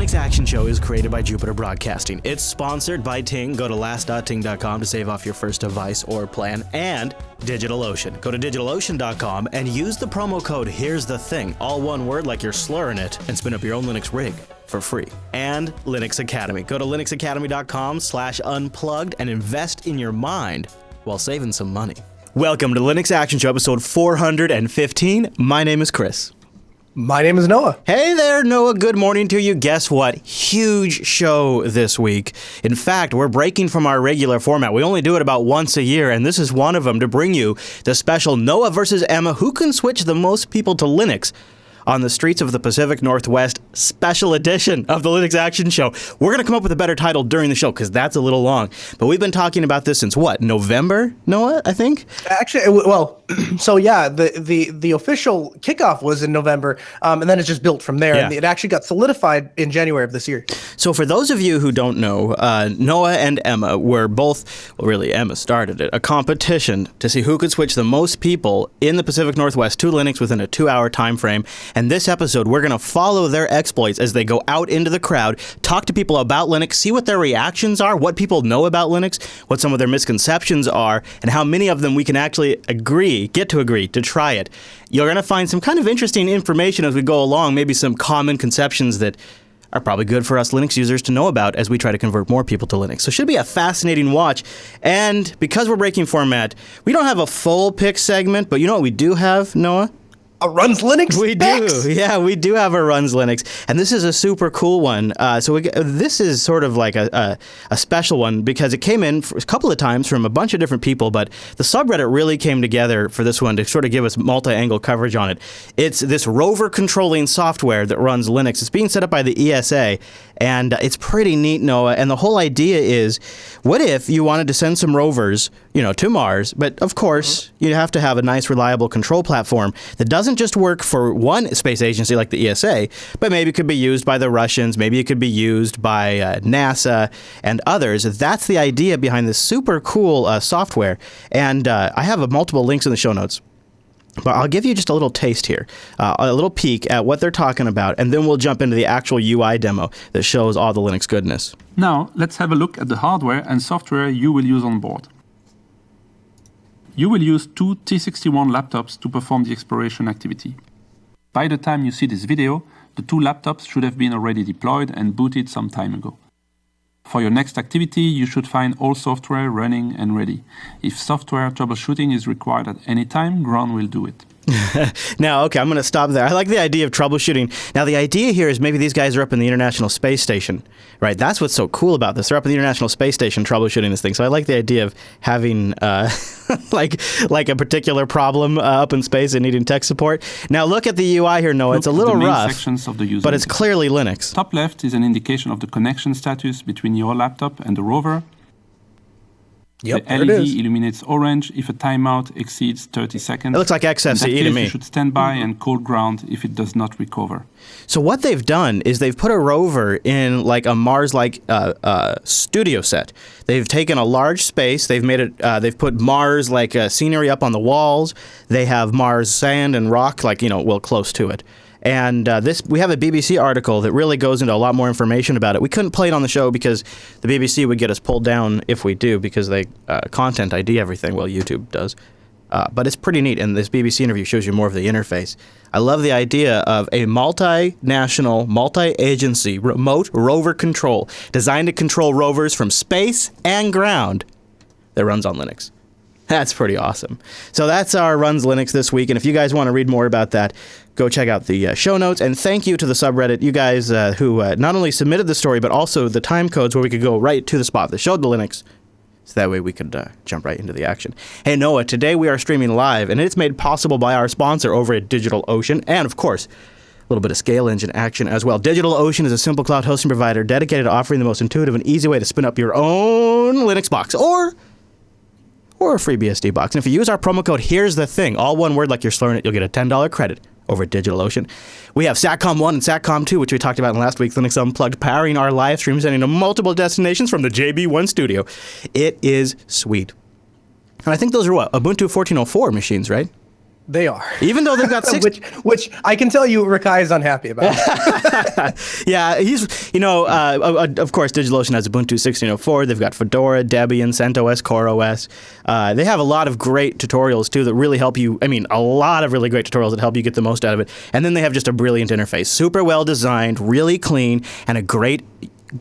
Linux Action Show is created by Jupiter Broadcasting. It's sponsored by Ting. Go to last.ting.com to save off your first device or plan. And DigitalOcean. Go to digitalocean.com and use the promo code Here's the Thing, all one word like you're slurring it, and spin up your own Linux rig for free. And Linux Academy. Go to linuxacademy.com/unplugged and invest in your mind while saving some money. Welcome to Linux Action Show, episode 415. My name is Chris. My name is Noah. Hey there, Noah. Good morning to you. Guess what? Huge show this week. In fact, we're breaking from our regular format. We only do it about once a year, and this is one of them to bring you the special Noah versus Emma, who can switch the most people to Linux on the streets of the Pacific Northwest, special edition of the Linux Action Show. We're going to come up with a better title during the show because that's a little long. But we've been talking about this since what, November, Noah, I think? Actually, well, so yeah, the official kickoff was in November, and then it just built from there. Yeah. And it actually got solidified in January of this year. So for those of you who don't know, Noah and Emma were both, well, really, Emma started it, a competition to see who could switch the most people in the Pacific Northwest to Linux within a 2-hour time frame. And this episode, we're going to follow their exploits as they go out into the crowd, talk to people about Linux, see what their reactions are, what people know about Linux, what some of their misconceptions are, and how many of them we can actually get to agree to try it. You're going to find some kind of interesting information as we go along, maybe some common conceptions that are probably good for us Linux users to know about as we try to convert more people to Linux. So it should be a fascinating watch. And because we're breaking format, we don't have a full pick segment, but you know what we do have, Noah? A Runs Linux? We do. Yeah, we do have a Runs Linux. And this is a super cool one. This is sort of like a special one because it came in a couple of times from a bunch of different people, but the subreddit really came together for this one to sort of give us multi-angle coverage on it. It's this Rover controlling software that runs Linux. It's being set up by the ESA, and it's pretty neat, Noah. And the whole idea is, what if you wanted to send some rovers, to Mars, but of course, you have to have a nice, reliable control platform that doesn't just work for one space agency like the ESA, but maybe it could be used by the Russians, maybe it could be used by NASA and others. That's the idea behind this super cool software. And I have multiple links in the show notes. But I'll give you just a little taste here, a little peek at what they're talking about, and then we'll jump into the actual UI demo that shows all the Linux goodness. Now, let's have a look at the hardware and software you will use on board. You will use 2 T61 laptops to perform the exploration activity. By the time you see this video, the 2 laptops should have been already deployed and booted some time ago. For your next activity, you should find all software running and ready. If software troubleshooting is required at any time, Ground will do it. Now, okay, I'm going to stop there. I like the idea of troubleshooting. Now, the idea here is maybe these guys are up in the International Space Station, right? That's what's so cool about this. They're up in the International Space Station troubleshooting this thing. So I like the idea of having like a particular problem up in space and needing tech support. Now, look at the UI here, Noah. It's a little rough, but it's clearly Linux. Top left is an indication of the connection status between your laptop and the rover. Yep, the LED illuminates orange if a timeout exceeds 30 seconds. It looks like XFCE to me. You should stand by and call ground if it does not recover. So what they've done is they've put a rover in like a Mars-like studio set. They've taken a large space. They've made it. They've put Mars-like scenery up on the walls. They have Mars sand and rock, close to it. And we have a BBC article that really goes into a lot more information about it. We couldn't play it on the show because the BBC would get us pulled down if we do because they content ID everything. Well, YouTube does. But it's pretty neat, and this BBC interview shows you more of the interface. I love the idea of a multinational, multi-agency remote rover control designed to control rovers from space and ground that runs on Linux. That's pretty awesome. So that's our Runs Linux this week, and if you guys want to read more about that, go check out the show notes. And thank you to the subreddit, you guys who not only submitted the story, but also the time codes where we could go right to the spot that showed the Linux. So that way we could jump right into the action. Hey, Noah, today we are streaming live, and it's made possible by our sponsor over at DigitalOcean, and of course, a little bit of scale engine action as well. DigitalOcean is a simple cloud hosting provider dedicated to offering the most intuitive and easy way to spin up your own Linux box, or a free BSD box. And if you use our promo code, Here's the Thing, all one word like you're slurring it, you'll get a $10 credit over at DigitalOcean. We have SATCOM 1 and SATCOM 2, which we talked about in last week's Linux Unplugged, powering our live stream, sending to multiple destinations from the JB1 studio. It is sweet. And I think those are Ubuntu 14.04 machines, right? They are. Even though they've got which I can tell you Rikai is unhappy about. Yeah, he's, of course, DigitalOcean has Ubuntu 16.04. They've got Fedora, Debian, CentOS, CoreOS. They have a lot of great tutorials, too, that really help you. I mean, a lot of really great tutorials that help you get the most out of it. And then they have just a brilliant interface. Super well designed, really clean, and a great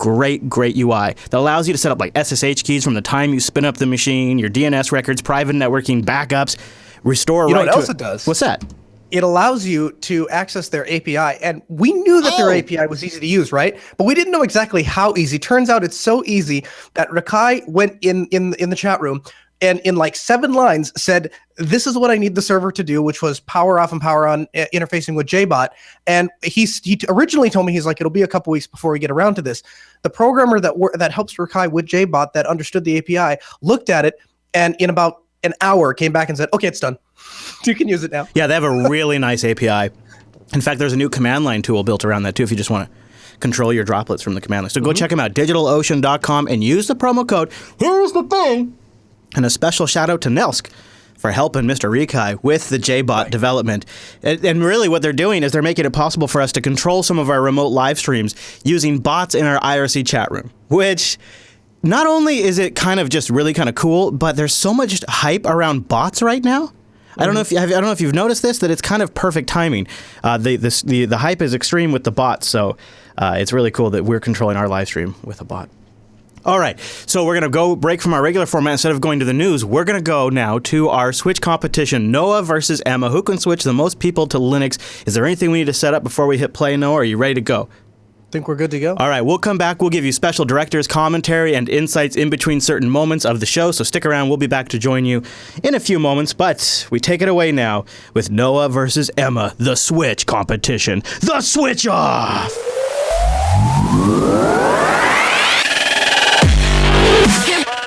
UI that allows you to set up like SSH keys from the time you spin up the machine, your DNS records, private networking, backups. Restore. You know what else it does? What's that? It allows you to access their API, and we knew that their API was easy to use, right? But we didn't know exactly how easy. Turns out it's so easy that Rikai went in the chat room and in like 7 lines said, "This is what I need the server to do," which was power off and power on interfacing with JBot. And he originally told me, he's like, it'll be a couple weeks before we get around to this. The programmer that helps Rikai with JBot that understood the API looked at it, and in about an hour came back and said, "Okay, it's done. You can use it now." Yeah, they have a really nice API. In fact, there's a new command line tool built around that too if you just want to control your droplets from the command line. So go check them out, digitalocean.com, and use the promo code. Here's the thing. And a special shout out to Nelsk for helping Mr. Rikai with the JBot development. And really what they're doing is they're making it possible for us to control some of our remote live streams using bots in our IRC chat room, which... Not only is it kind of just really kind of cool, but there's so much hype around bots right now. I don't know if you've noticed this, that it's kind of perfect timing. The hype is extreme with the bots, so it's really cool that we're controlling our live stream with a bot. All right, so we're going to go break from our regular format. Instead of going to the news, we're going to go now to our Switch competition, Noah versus Emma. Who can switch the most people to Linux? Is there anything we need to set up before we hit play, Noah? Are you ready to go? Think we're good to go? All right, we'll come back. We'll give you special director's commentary and insights in between certain moments of the show, so stick around. We'll be back to join you in a few moments, but we take it away now with Noah versus Emma, the Switch competition. The Switch Off!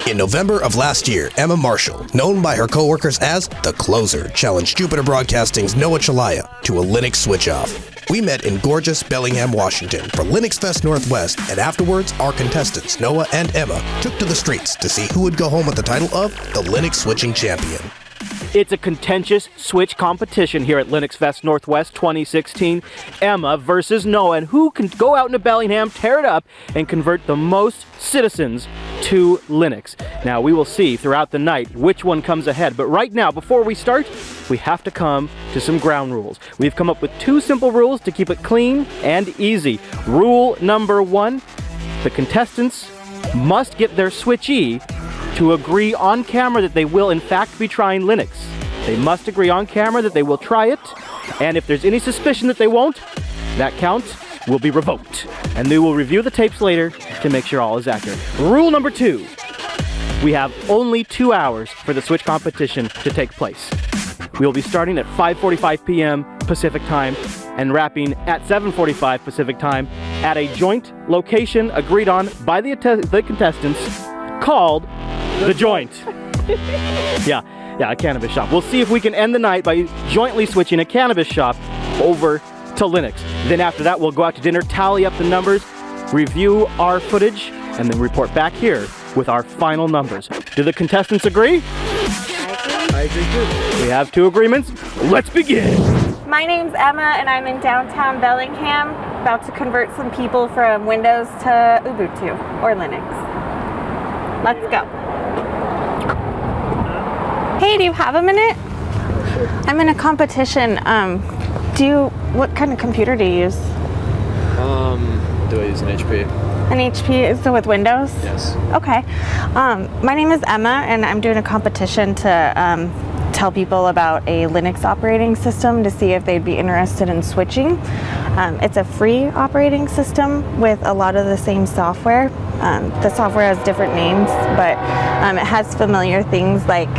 In November of last year, Emma Marshall, known by her coworkers as The Closer, challenged Jupiter Broadcasting's Noah Chalaya to a Linux switch-off. We met in gorgeous Bellingham, Washington for Linux Fest Northwest, and afterwards, our contestants, Noah and Emma, took to the streets to see who would go home with the title of the Linux Switching Champion. It's a contentious Switch competition here at Linux Fest Northwest 2016. Emma versus Noah, and who can go out into Bellingham, tear it up, and convert the most citizens to Linux. Now, we will see throughout the night which one comes ahead, but right now, before we start, we have to come to some ground rules. We've come up with 2 simple rules to keep it clean and easy. Rule number 1, the contestants must get their switchee to agree on camera that they will in fact be trying Linux. They must agree on camera that they will try it, and if there's any suspicion that they won't, that count will be revoked. And they will review the tapes later to make sure all is accurate. Rule number 2, we have only 2 hours for the Switch competition to take place. We will be starting at 5:45 p.m. Pacific time and wrapping at 7:45 Pacific time at a joint location agreed on by the contestants called The Joint. Yeah, a cannabis shop. We'll see if we can end the night by jointly switching a cannabis shop over to Linux. Then after that, we'll go out to dinner, tally up the numbers, review our footage, and then report back here with our final numbers. Do the contestants agree? I agree too. We have 2 agreements. Let's begin. My name's Emma, and I'm in downtown Bellingham, about to convert some people from Windows to Ubuntu or Linux. Let's go. Hey, do you have a minute? I'm in a competition. What kind of computer do you use? Do I use an HP? An HP, is it with Windows? Yes. Okay. My name is Emma, and I'm doing a competition to tell people about a Linux operating system to see if they'd be interested in switching. It's a free operating system with a lot of the same software. The software has different names, but it has familiar things like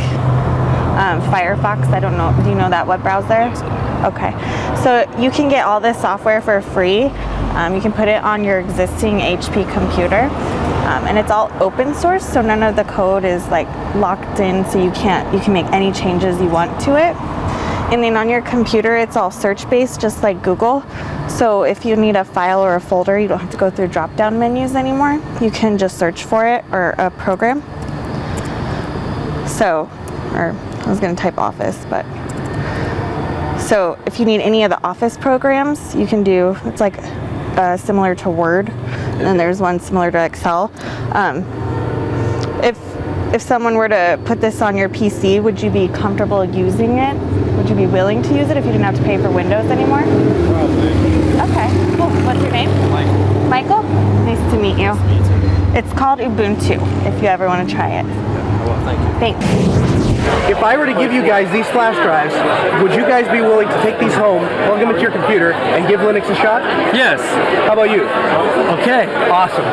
Firefox. I don't know, do you know that web browser? Yes, I do. Okay, so you can get all this software for free. You can put it on your existing HP computer, and it's all open source, so none of the code is like locked in, so you can make any changes you want to it. And then on your computer, it's all search-based, just like Google. So if you need a file or a folder, you don't have to go through drop-down menus anymore. You can just search for it or a program. So, or I was going to type Office, but So if you need any of the office programs, you can do, it's like similar to Word, and then there's one similar to Excel. If someone were to put this on your PC, would you be comfortable using it? Would you be willing to use it if you didn't have to pay for Windows anymore? Probably. Okay, cool. What's your name? Michael. Michael? Nice to meet you. It's called Ubuntu, if you ever want to try it. Well, thank you. Thanks. If I were to give you guys these flash drives, would you guys be willing to take these home, plug them into your computer, and give Linux a shot? Yes. How about you? Okay, awesome.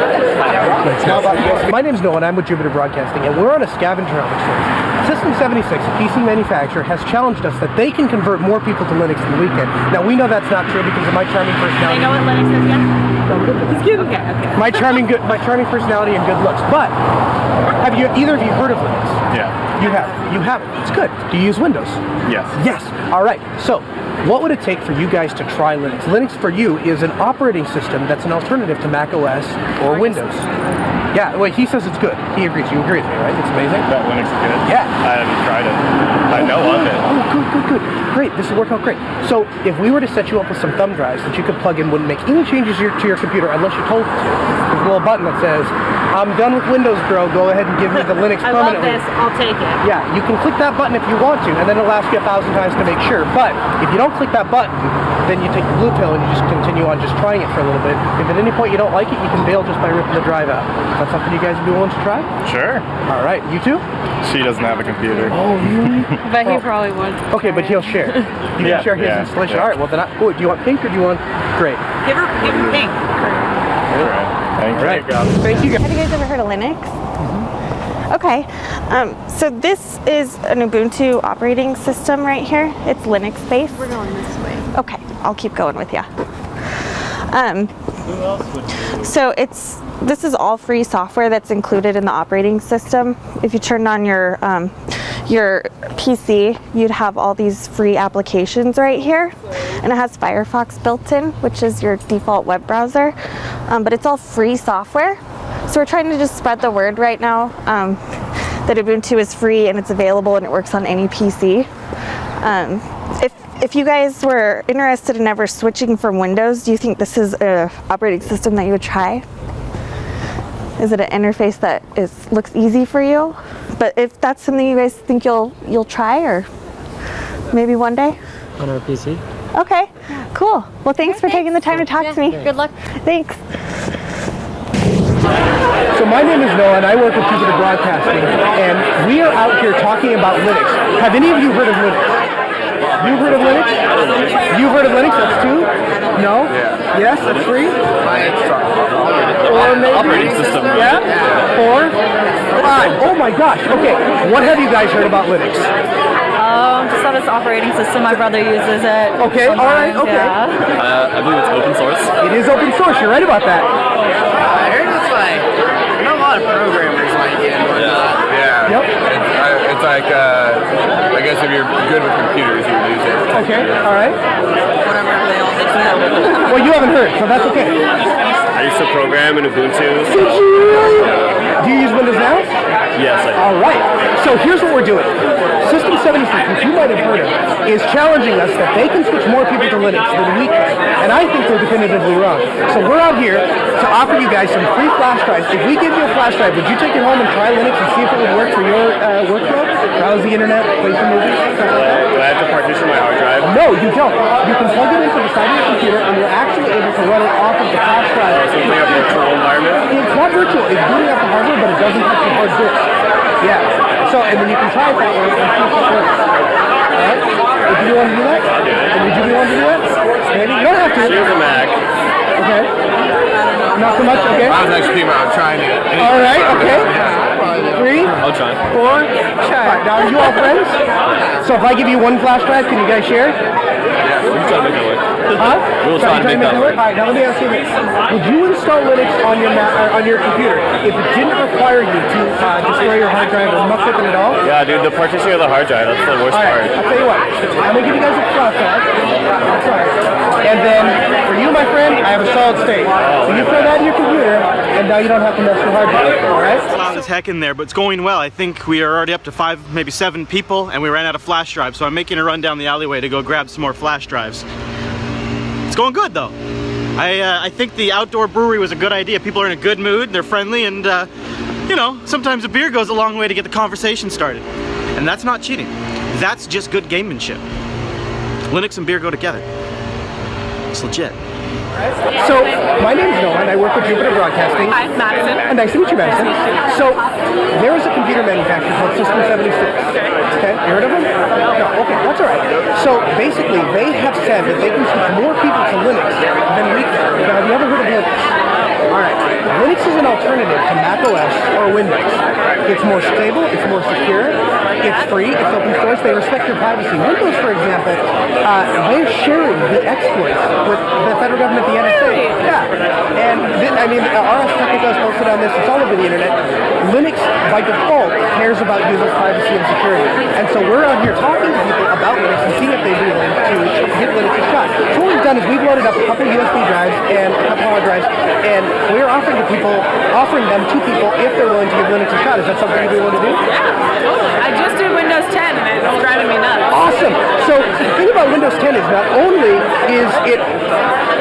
How about you? My name's Noah, and I'm with Jupiter Broadcasting, and we're on a scavenger hunt of sorts. System 76, a PC manufacturer, has challenged us that they can convert more people to Linux in the weekend. Now, we know that's not true because of my charming personality. I know what Linux is yet? He's kidding. Okay. My charming personality and good looks. But have either of you heard of Linux? Yeah. You have. You have. It's good. Do you use Windows? Yes. Yes. All right. So, what would it take for you guys to try Linux? Linux for you is an operating system that's an alternative to Mac OS or Windows. Yeah. Well, he says it's good. He agrees. You agree with me, right? It's amazing. That Linux is good? Yeah. I haven't tried it. I know of it. Oh, good. Great. This will work out great. So, if we were to set you up with some thumb drives that you could plug in, wouldn't make any changes to your computer unless you told it to. There's a little button that says, "I'm done with Windows, bro. Go ahead and give me the Linux I love permanently." this. I'll take it. Yeah, you can click that button if you want to, and then it'll ask you 1,000 times to make sure. But if you don't click that button, then you take the blue pill and you just continue on just trying it for a little bit. If at any point you don't like it, you can bail just by ripping the drive out. That's something you guys would be willing to try? Sure. All right, you too? She doesn't have a computer. Oh, really? But he probably would. Okay, but he'll share. You Yeah, can share his yeah, installation. yeah. All right, well then, do you want pink or do you want gray? Give her pink. All right. Thank Right. you. Thank you guys. Have you guys ever heard of Linux? Okay, so this is an Ubuntu operating system right here. It's Linux based. We're going this way. Okay, I'll keep going with you. So this is all free software that's included in the operating system. If you turned on your PC, you'd have all these free applications right here, and it has Firefox built in, which is your default web browser. But it's all free software. So we're trying to just spread the word right now that Ubuntu is free and it's available and it works on any PC. If you guys were interested in ever switching from Windows, do you think this is an operating system that you would try? Is it an interface that looks easy for you? But if that's something you guys think you'll try, or maybe one day? On our PC. Okay, cool. Well, thanks for taking the time to talk to me. Good luck. Thanks. So my name is Noah, and I work with Jupiter Broadcasting, and we are out here talking about Linux. Have any of you heard of Linux? You've heard of Linux? You've heard of Linux? That's two? No? Yeah. Yes, that's three? Four, maybe? Operating system. Yeah? 4? 5. Oh my gosh. Okay. What have you guys heard about Linux? Just on this operating system. My brother uses it. Okay, all right, sometimes, okay. Yeah. I believe it's open source. It is open source. You're right about that. I heard it's like, I know a lot of programmers like it and whatnot. Yeah. Yep. It's like, I guess if you're good with computers, you would use it. Okay, all right. Whatever they all think that. Well, you haven't heard, so that's okay. I used to program in Ubuntu. Did you? Do you use Windows now? Yes, I do. All right. So here's what we're doing. System 76, which you might have heard of, is challenging us that they can switch more people to Linux than we can. And I think they're definitively wrong. So we're out here to offer you guys some free flash drives. If we give you a flash drive, would you take it home and try Linux and see if it would work for your workflow? Browse the internet, play some movies, stuff like that? Do I have to partition my hard drive? No, you don't. You can plug it into the side of your computer and you're actually able to run it off of the flash drive. So it's like a virtual environment? It's not virtual. It's booting up the hardware, but it doesn't touch the hard disk. Yeah. So, and then you can try it that way and see if it works. Alright? Would you want to do that? And would you be willing to do that? Maybe? You don't have to. Here's a Mac. Okay. Not so much? Okay. I was actually thinking about trying it. Alright, okay. 3, I'll try. 4, 5. Now, are you all friends? So if I give you one flash drive, can you guys share? Yeah, we'll try to make it work. Huh? We'll try to make that work. Alright, now let me ask you this. Would you install Linux on your on your computer if it didn't require you to destroy your hard drive or muck with it at all? Yeah, dude, the partitioning of the hard drive, that's the worst Alright, part. I'll tell you what. I'm gonna give you guys a flash drive. That's right. And then for you, my friend, I have a solid state. So you throw that in your computer, and now you don't have to mess too hard with it, all right? It's loud as heck in there, but it's going well. I think we are already up to 5, maybe 7 people, and we ran out of flash drives, so I'm making a run down the alleyway to go grab some more flash drives. It's going good, though. I think the outdoor brewery was a good idea. People are in a good mood, they're friendly, and you know, sometimes a beer goes a long way to get the conversation started. And that's not cheating. That's just good gamemanship. Linux and beer go together. It's legit. So, my name's Noah, and I work with Jupiter Broadcasting. Hi, Madison. Nice to meet you, Madison. So, there is a computer manufacturer called System 76. Okay, you heard of them? No, okay, that's all right. So, basically, they have said that they can switch more people to Linux than we can. Now, have you ever heard of Linux? All right. Linux is an alternative to Mac OS or Windows. It's more stable, it's more secure, it's free, it's open source, they respect your privacy. Windows, for example, they're sharing the exploits with the federal government, the NSA. Yeah. And then, I mean, RS Technica is posted on this, it's all over the internet. Linux, by default, cares about users' privacy and security. And so we're out here talking to people about Linux and seeing if they do Linux to give Linux a shot. So what we've done is we've loaded up a couple USB drives and a couple hard drives, and we're offering them to people if they're willing to give Linux a shot. Is that something you'd be willing to do? Yeah, totally. I just did Windows 10 and it's driving me nuts. Awesome. So the thing about Windows 10 is not only is it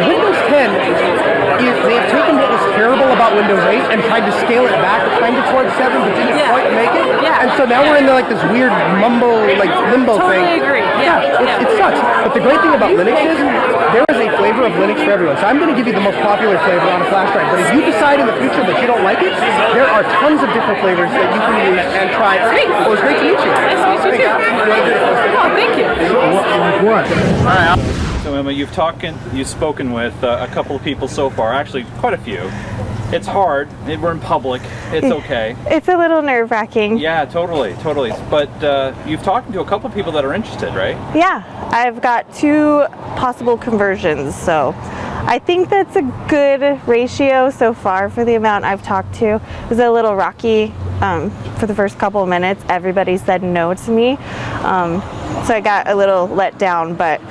Windows 10 is they've taken what was terrible about Windows 8 and tried to scale it back kind of towards 7, but didn't quite make it. Yeah. And so now we're in like this weird limbo thing. Totally agree. Yeah. It sucks. But the great thing about Linux is there is a flavor of Linux for everyone. So I'm going to give you the most popular flavor on a flash drive. But if you decide in the future that you don't like it, there are tons of different flavors that you can use and try. Sweet. Well, it was great to meet you. Nice to meet you too. Oh, thank you. So Emma, you've spoken with a couple of people so far, actually quite a few. It's hard, we're in public, it's okay. It's a little nerve-wracking. Yeah, totally. But you've talked to a couple of people that are interested, right? Yeah, I've got 2 possible conversions, so I think that's a good ratio so far for the amount I've talked to. It was a little rocky for the first couple of minutes. Everybody said no to me, so I got a little let down, but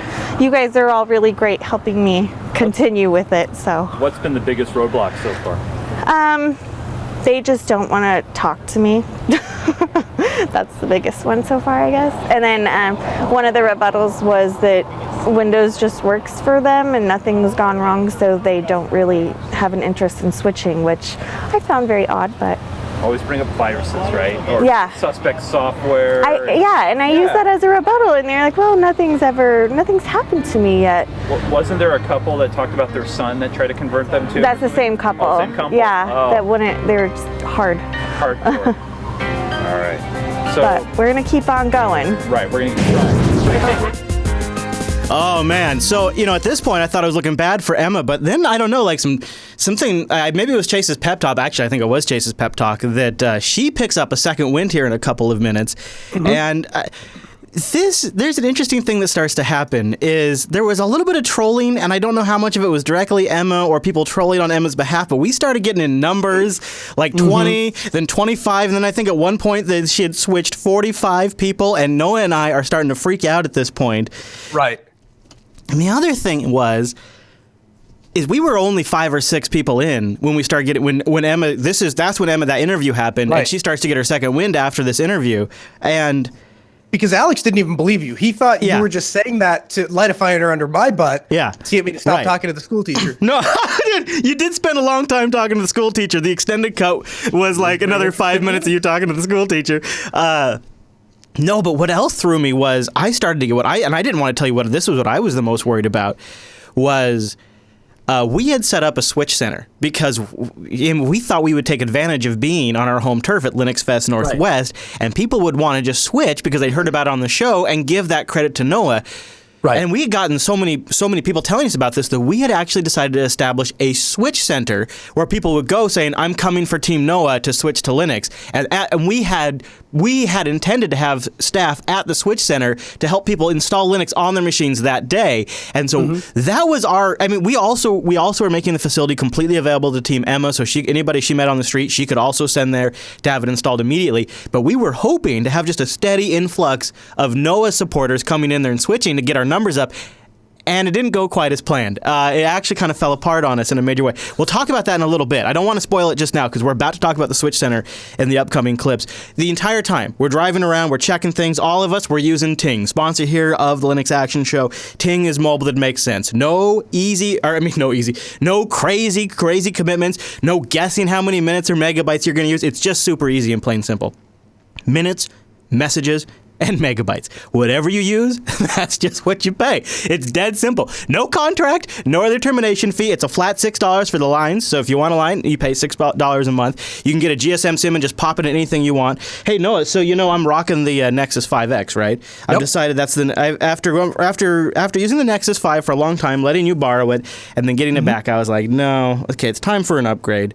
you guys are all really great helping me continue with it. So what's been the biggest roadblock so far? They just don't want to talk to me. That's the biggest one so far, I guess. And then one of the rebuttals was that Windows just works for them and nothing's gone wrong, so they don't really have an interest in switching, which I found very odd, but Always bring up viruses, right? Or suspect software. And I use that as a rebuttal, and they're like, well, nothing's happened to me yet. Well, wasn't there a couple that talked about their son that tried to convert them to? That's the same couple. Oh, same couple? Yeah, Oh. that wouldn't, they're just Hardcore. All right. So, but we're going to keep on going. Right, we're going to keep trying. Oh man, so at this point I thought I was looking bad for Emma, but then I don't know, like something maybe it was Chase's pep talk. Actually, I think it was Chase's pep talk that she picks up a second wind here in a couple of minutes, and there's an interesting thing that starts to happen. Is there was a little bit of trolling, and I don't know how much of it was directly Emma or people trolling on Emma's behalf, but we started getting in numbers like 20, then 25, and then I think at one point that she had switched 45 people, and Noah and I are starting to freak out at this point. Right. And the other thing is we were only 5 or 6 people in when we started getting when Emma that's when Emma that interview happened, and she starts to get her second wind after this interview, and because Alex didn't even believe you. He thought you were just saying that to light a fire under my butt. Yeah. To get me to stop talking to the school teacher. No, you did spend a long time talking to the school teacher. The extended cut was like another 5 minutes of you talking to the school teacher. No, but what else threw me was I started to get and I didn't want to tell you what I was the most worried about was we had set up a switch center because we thought we would take advantage of being on our home turf at Linux Fest Northwest, and people would want to just switch because they'd heard about it on the show and give that credit to Noah. Right. And we had gotten so many people telling us about this that we had actually decided to establish a switch center where people would go saying, I'm coming for Team Noah to switch to Linux. And we had intended to have staff at the switch center to help people install Linux on their machines that day. And so that was we also were making the facility completely available to Team Emma, so anybody she met on the street, she could also send there to have it installed immediately. But we were hoping to have just a steady influx of Noah supporters coming in there and switching to get our numbers up. and it didn't go quite as planned. It actually kind of fell apart on us in a major way. We'll talk about that in a little bit. I don't want to spoil it just now because we're about to talk about the Switch Center in the upcoming clips. The entire time, we're driving around, we're checking things. All of us, we're using Ting, sponsor here of the Linux Action Show. Ting is mobile that makes sense. No crazy commitments. No guessing how many minutes or megabytes you're going to use. It's just super easy and plain simple. Minutes, messages, and megabytes. Whatever you use, that's just what you pay. It's dead simple. No contract, no other termination fee. It's a flat $6 for the lines. So if you want a line, you pay $6 a month. You can get a GSM SIM and just pop it in anything you want. Hey, Noah, so I'm rocking the Nexus 5X, right? Yep. I've decided that's after using the Nexus 5 for a long time, letting you borrow it, and then getting it back, I was like, no, okay, it's time for an upgrade.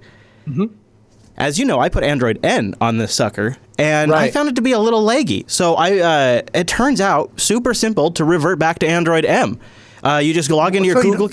As you know, I put Android N on this sucker, and I found it to be a little laggy. So it turns out super simple to revert back to Android M. You just log into your Google.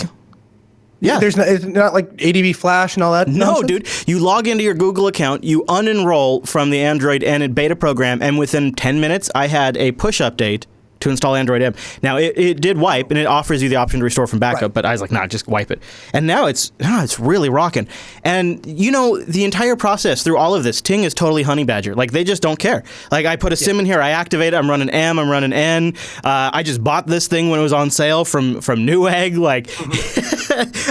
Yeah, it's not like ADB Flash and all that. No, nonsense? dude. You log into your Google account, you unenroll from the Android N beta program, and within 10 minutes, I had a push update to install Android M. Now, it did wipe, and it offers you the option to restore from backup, but I was like, nah, just wipe it. And now it's really rocking. And, the entire process through all of this, Ting is totally honey badger. Like, they just don't care. Like, I put a SIM in here, I activate it, I'm running M, I'm running N. I just bought this thing when it was on sale from Newegg. Like,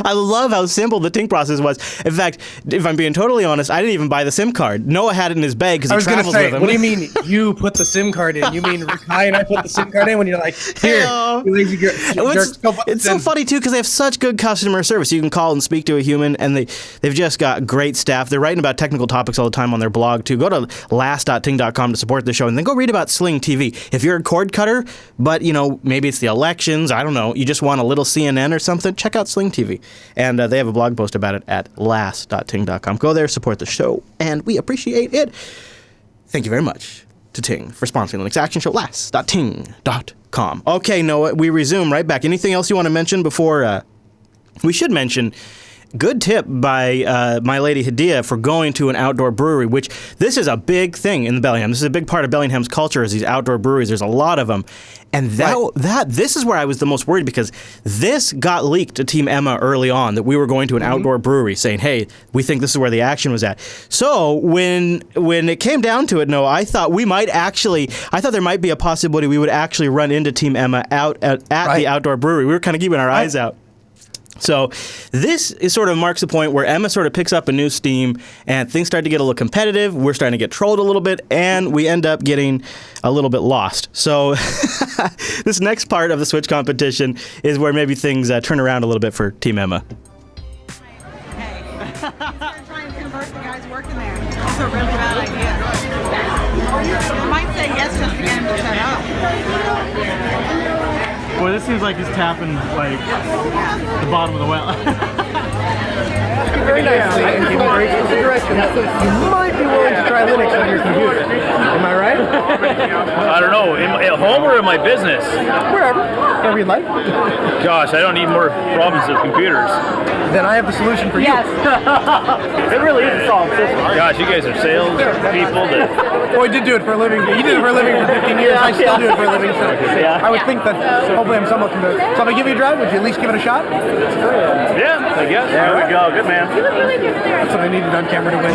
I love how simple the Ting process was. In fact, if I'm being totally honest, I didn't even buy the SIM card. Noah had it in his bag because he travels with him. What do you mean you put the SIM card in? You mean Rikai and I put the SIM card in when you're like, here, you lazy jerks, go put it's this in. so funny, too, because they have such good customer service. You can call and speak to a human, and they've just got great staff. They're writing about technical topics all the time on their blog, too. Go to last.ting.com to support the show, and then go read about Sling TV. If you're a cord cutter, but, maybe it's the elections, I don't know, you just want a little CNN or something, check out Sling TV. And they have a blog post about it at last.ting.com. Go there, support the show, and we appreciate it. Thank you very much to Ting for sponsoring the Linux Action Show. Last.ting.com. Okay, Noah, we resume right back. Anything else you want to mention before we should mention? Good tip by my lady Hadia for going to an outdoor brewery, which this is a big thing in the Bellingham. This is a big part of Bellingham's culture is these outdoor breweries. There's a lot of them. And this is where I was the most worried because this got leaked to Team Emma early on that we were going to an outdoor brewery saying, hey, we think this is where the action was at. So when it came down to it, no, I thought there might be a possibility we would actually run into Team Emma out at the outdoor brewery. We were kind of keeping our eyes out. So this is sort of marks the point where Emma sort of picks up a new steam and things start to get a little competitive. We're starting to get trolled a little bit and we end up getting a little bit lost. So this next part of the Switch competition is where maybe things turn around a little bit for Team Emma. Hey, he's going to try and convert the guys working there. It's a really bad idea. I might say yes just to get him to shut up. Boy, this seems like he's tapping, the bottom of the well. Very nicely and give a great suggestion. You might be willing to try Linux on your computer. Am I right? I don't know. At home or in my business? Wherever you'd like. Gosh, I don't need more problems with computers. Then I have the solution for you. Yes. It really is a solid system. Gosh, you guys are sales people that... Well, I did do it for a living. You did it for a living for 15 years. I still do it for a living. So I would think that hopefully I'm somewhat convinced. So if I give you a drive, would you at least give it a shot? Yeah, I guess. There we go. Good man. That's what I needed on camera to win.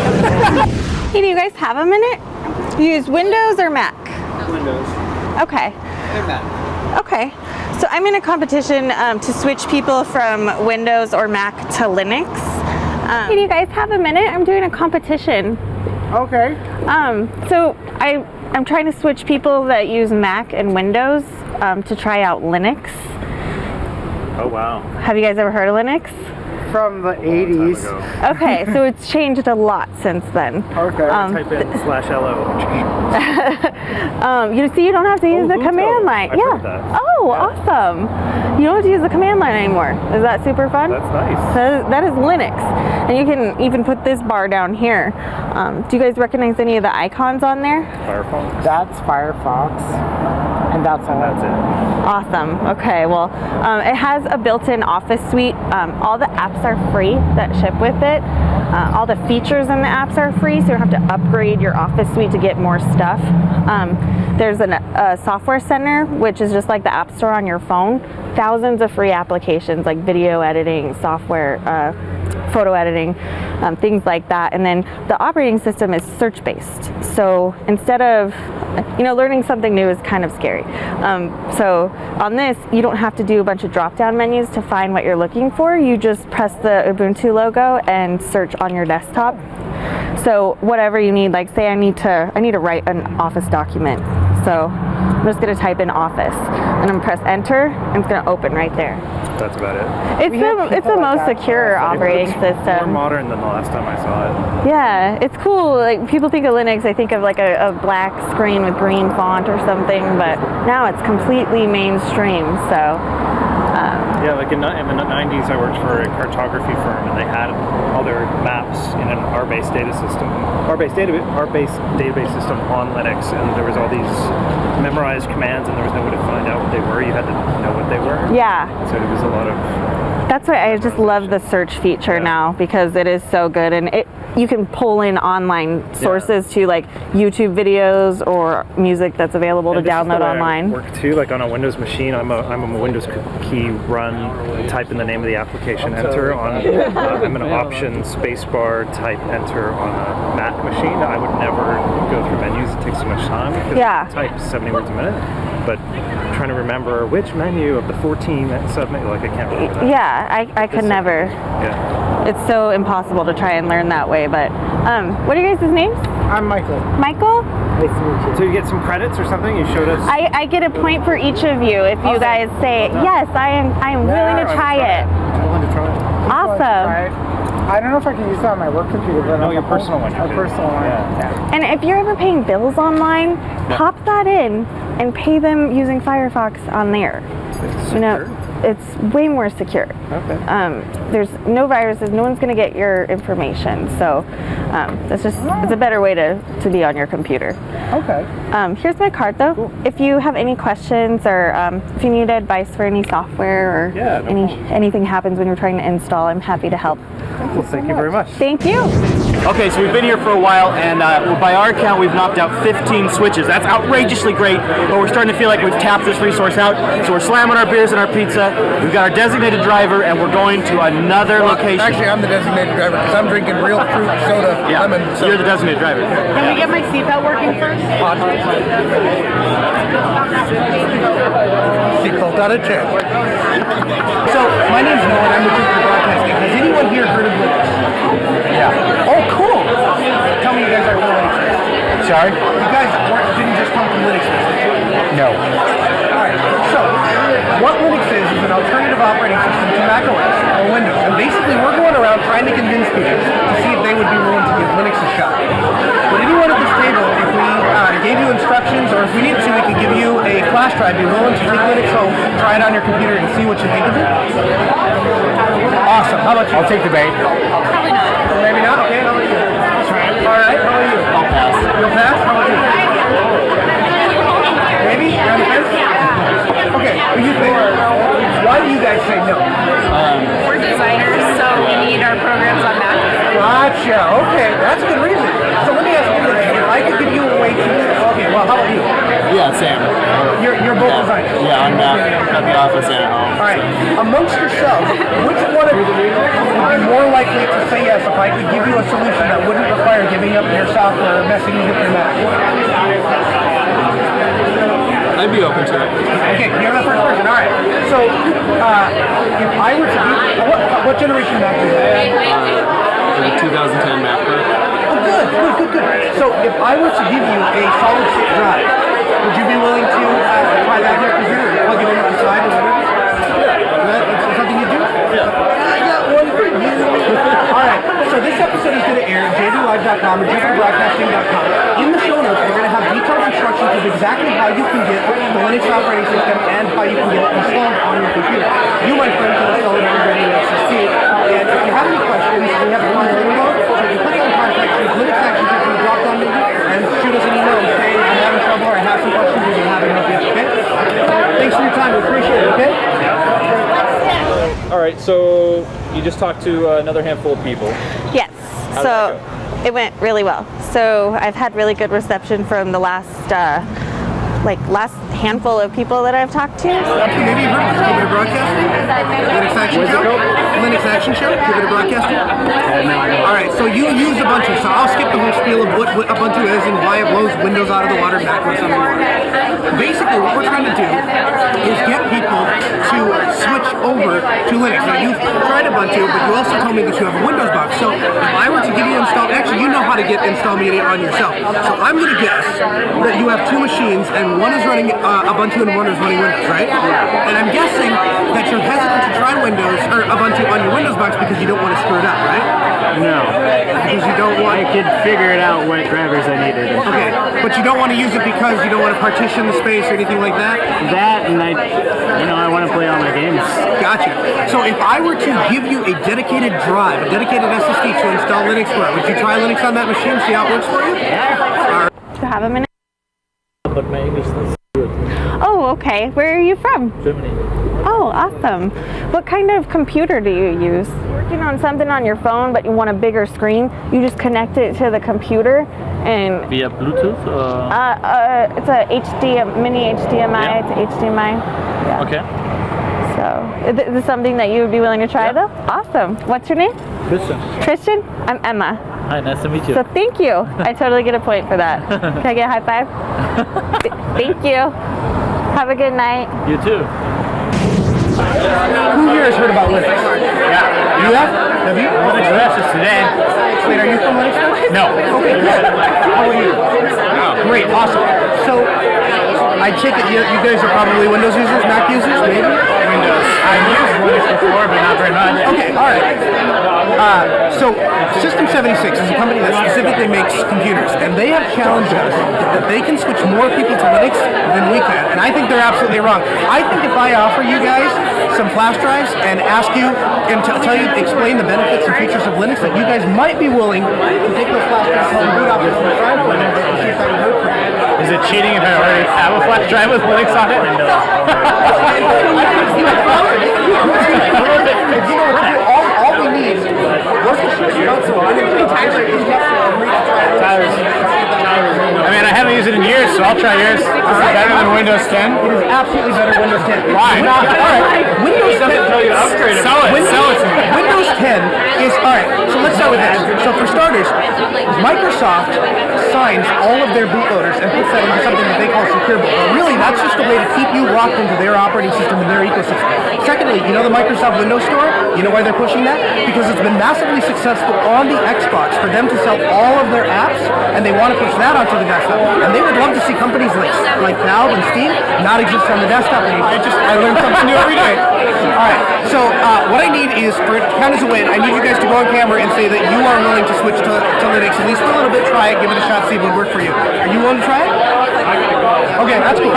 Hey, do you guys have a minute? You use Windows or Mac? Windows. Okay. And Mac. Okay. So I'm in a competition to switch people from Windows or Mac to Linux. Hey, do you guys have a minute? I'm doing a competition. Okay. So I'm trying to switch people that use Mac and Windows to try out Linux. Oh, wow. Have you guys ever heard of Linux? From the 80s. Okay, so it's changed a lot since then. Okay. Type in /LO. You don't have to use the command line. Oh, awesome. You don't have to use the command line anymore. Is that super fun? That's nice. That is Linux. And you can even put this bar down here. Do you guys recognize any of the icons on there? Firefox. That's Firefox. And that's all. That's it. Awesome. Okay, well, it has a built-in office suite. All the apps are free that ship with it. All the features in the apps are free, so you don't have to upgrade your office suite to get more stuff. There's a software center, which is just like the App Store on your phone. Thousands of free applications like video editing, software, photo editing, things like that. And then the operating system is search-based. So instead of, learning something new is kind of scary. So on this, you don't have to do a bunch of drop-down menus to find what you're looking for. You just press the Ubuntu logo and search on your desktop. So whatever you need, like say I need to write an office document. So I'm just gonna type in office and I'm gonna press enter and it's gonna open right there. That's about it. It's the most secure operating system. More modern than the last time I saw it. Yeah, it's cool. Like people think of Linux, they think of like a black screen with green font or something, but now it's completely mainstream. So. Yeah, like in the 90s, I worked for a cartography firm, and they had all their maps in an R-based database system on Linux, and there was all these memorized commands, and there was no way to find out what they were. You had to know what they were. Yeah. So it was a lot of. That's why I just love the search feature now because it is so good, and you can pull in online sources to like YouTube videos or music that's available to download online. Work too, like on a Windows machine. I'm a Windows key run, type in the name of the application, enter on. I'm an option spacebar, type enter on a Mac machine. I would never go through menus. It takes too much time. I type 70 words a minute, but trying to remember which menu of the 14 submenu, like I can't remember that. Yeah, I could never. Yeah. It's so impossible to try and learn that way, but what are your guys' names? I'm Michael. Michael? Nice to meet you. So you get some credits or something? You showed us? I get a point for each of you if you guys say, yes, I am willing to try it. I'm willing to try it. Awesome. I don't know if I can use that on my work computer, but no, your personal one. My personal one. Yeah. And if you're ever paying bills online, pop that in and pay them using Firefox on there. It's way more secure. Okay. There's no viruses. No one's going to get your information. So it's a better way to be on your computer. Okay. Here's my card though. Cool. If you have any questions or if you need advice for any software or anything happens when you're trying to install, I'm happy to help. Well, thank you very much. Thank you. Okay, so we've been here for a while, and by our count, we've knocked out 15 switches. That's outrageously great, but we're starting to feel like we've tapped this resource out. So we're slamming our beers and our pizza. We've got our designated driver, and we're going to another location. Actually, I'm the designated driver because I'm drinking real fruit soda, lemon. So you're the designated driver. Can we get my seatbelt working first? Seatbelt out of check. So, my name's Noah, and I'm with Rover Broadcasting. Has anyone here heard of Linux? Yeah. Oh, cool. Tell me you guys are from Linux. Sorry? You guys didn't just come from Linux. No. Alright, so, what Linux is an alternative operating system to Mac OS or Windows. And basically, we're going around trying to convince people to see if they would be willing to give Linux a shot. Would anyone at this table, if we gave you instructions, or if we needed to, we could give you a flash drive, be willing to take Linux home, try it on your computer, and see what you think of it? Awesome. How about you? I'll take the bait. Probably not. Maybe not? Okay, how about you? Alright, how about you? I'll pass. You'll pass? How about you? Maybe? You're on the fence? Okay, what do you think? Why do you guys say no? We're designers, so we need our programs on Mac. Gotcha. Okay, that's a good reason. So let me ask you this. If I could give you a way to... Okay, well, how about you? Yeah, same. You're both designers? Yeah, on Mac, at the office and at home. Alright, amongst yourselves, which one of you would be more likely to say yes if I could give you a solution that wouldn't require giving up your software or messing with your Mac? I'd be open to it. Okay, you're the first person. Alright, so if I were to give... What generation Mac do you have? The 2010 Mac Pro. Oh, good. So if I were to give you a solid state drive, would you be willing to try that on your computer, plug it in at the side or whatever? Yeah. That's something you do? Yeah. I got one for you. Alright, so this episode is going to air at jblive.com or jbroadcasting.com. In the show notes, we're going to have detailed instructions of exactly how you can get the Linux operating system and how you can get it installed on your computer. You, my friend, can install it on your regular SSD. And if you have any questions, we have a contact info, so you can click on contact, choose Linux Action System, drop down menu, and shoot us an email and say, I'm having trouble or I have some questions, we'll be happy to help you out, okay? you just talked to another handful of people. Yes. How did that go? It went really well. So I've had really good reception from the last handful of people that I've talked to. Maybe you've heard of Jupiter Broadcasting? Linux Action Show? Linux Action Show? Jupiter Broadcasting? Alright, so you use Ubuntu, so I'll skip the whole spiel of what Ubuntu is and why it blows Windows out of the water, macOS out of the water. Basically, what we're trying to do is get people to switch over to Linux. Now, you've tried Ubuntu, but you also told me that you have a Windows box. So if I were to give you install, actually, you know how to get install media on yourself. So I'm going to guess that you have two machines, and one is running Ubuntu and one is running Windows, right? And I'm guessing that you're hesitant to try Windows or Ubuntu on your Windows box because you don't want to screw it up, right? No. Because you don't want... I could figure it out what drivers I needed. Okay, but you don't want to use it because you don't want to partition the space or anything like that? That, and I want to play all my games. Gotcha. So if I were to give you a dedicated drive, a dedicated SSD to install Linux for it, would you try Linux on that machine, see how it works for you? Yeah. Do you have a minute? But my English is good. Oh, okay. Where are you from? Germany. Oh, awesome. What kind of computer do you use? Working on something on your phone, but you want a bigger screen, you just connect it to the computer and... Via Bluetooth? It's a mini HDMI. Yeah. It's HDMI. Yeah. Okay. So, is this something that you would be willing to try though? Awesome. What's your name? Christian. Christian? I'm Emma. Hi, nice to meet you. So thank you. I totally get a point for that. Can I get a high five? Thank you. Have a good night. You too. Who here has heard about Linux? Yeah. You have? Have you? Linux Fest today. Wait, are you from Linux Fest? No. Okay, good. How are you? Great, awesome. So, I take it you guys are probably Windows users, Mac users, maybe? Windows. I've used Linux before, but not very much. Okay, alright. So, System 76 is a company that specifically makes computers, and they have challenged us that they can switch more people to Linux than we can, and I think they're absolutely wrong. I think if I offer you guys some flash drives and ask you and explain the benefits and features of Linux, that you guys might be willing to take those flash drives and boot off your own drive for Linux and see if that would work for you. Is it cheating if I already have a flash drive with Linux on it? All we need is I mean, I haven't used it in years, so I'll try yours. Is it better than Windows 10? It is absolutely better than Windows 10. Why? Alright, Windows 10. Tell you to upgrade it. Sell it to me. Windows 10 is, alright, so let's start with this. So for starters, Microsoft signs all of their bootloaders and puts that into something that they call secure boot. But really, that's just a way to keep you locked into their operating system and their ecosystem. Secondly, you know the Microsoft Windows Store? You know why they're pushing that? Because it's been massively successful on the Xbox for them to sell all of their apps, and they want to push that onto the desktop. And they would love to see companies like Valve and Steam not exist on the desktop anymore. I learn something new every day. Alright, so what I need is, for it to count as a win, I need you guys to go on camera and say that you are willing to switch to Linux, at least for a little bit, try it, give it a shot, see if it would work for you. Are you willing to try it? Okay, that's cool.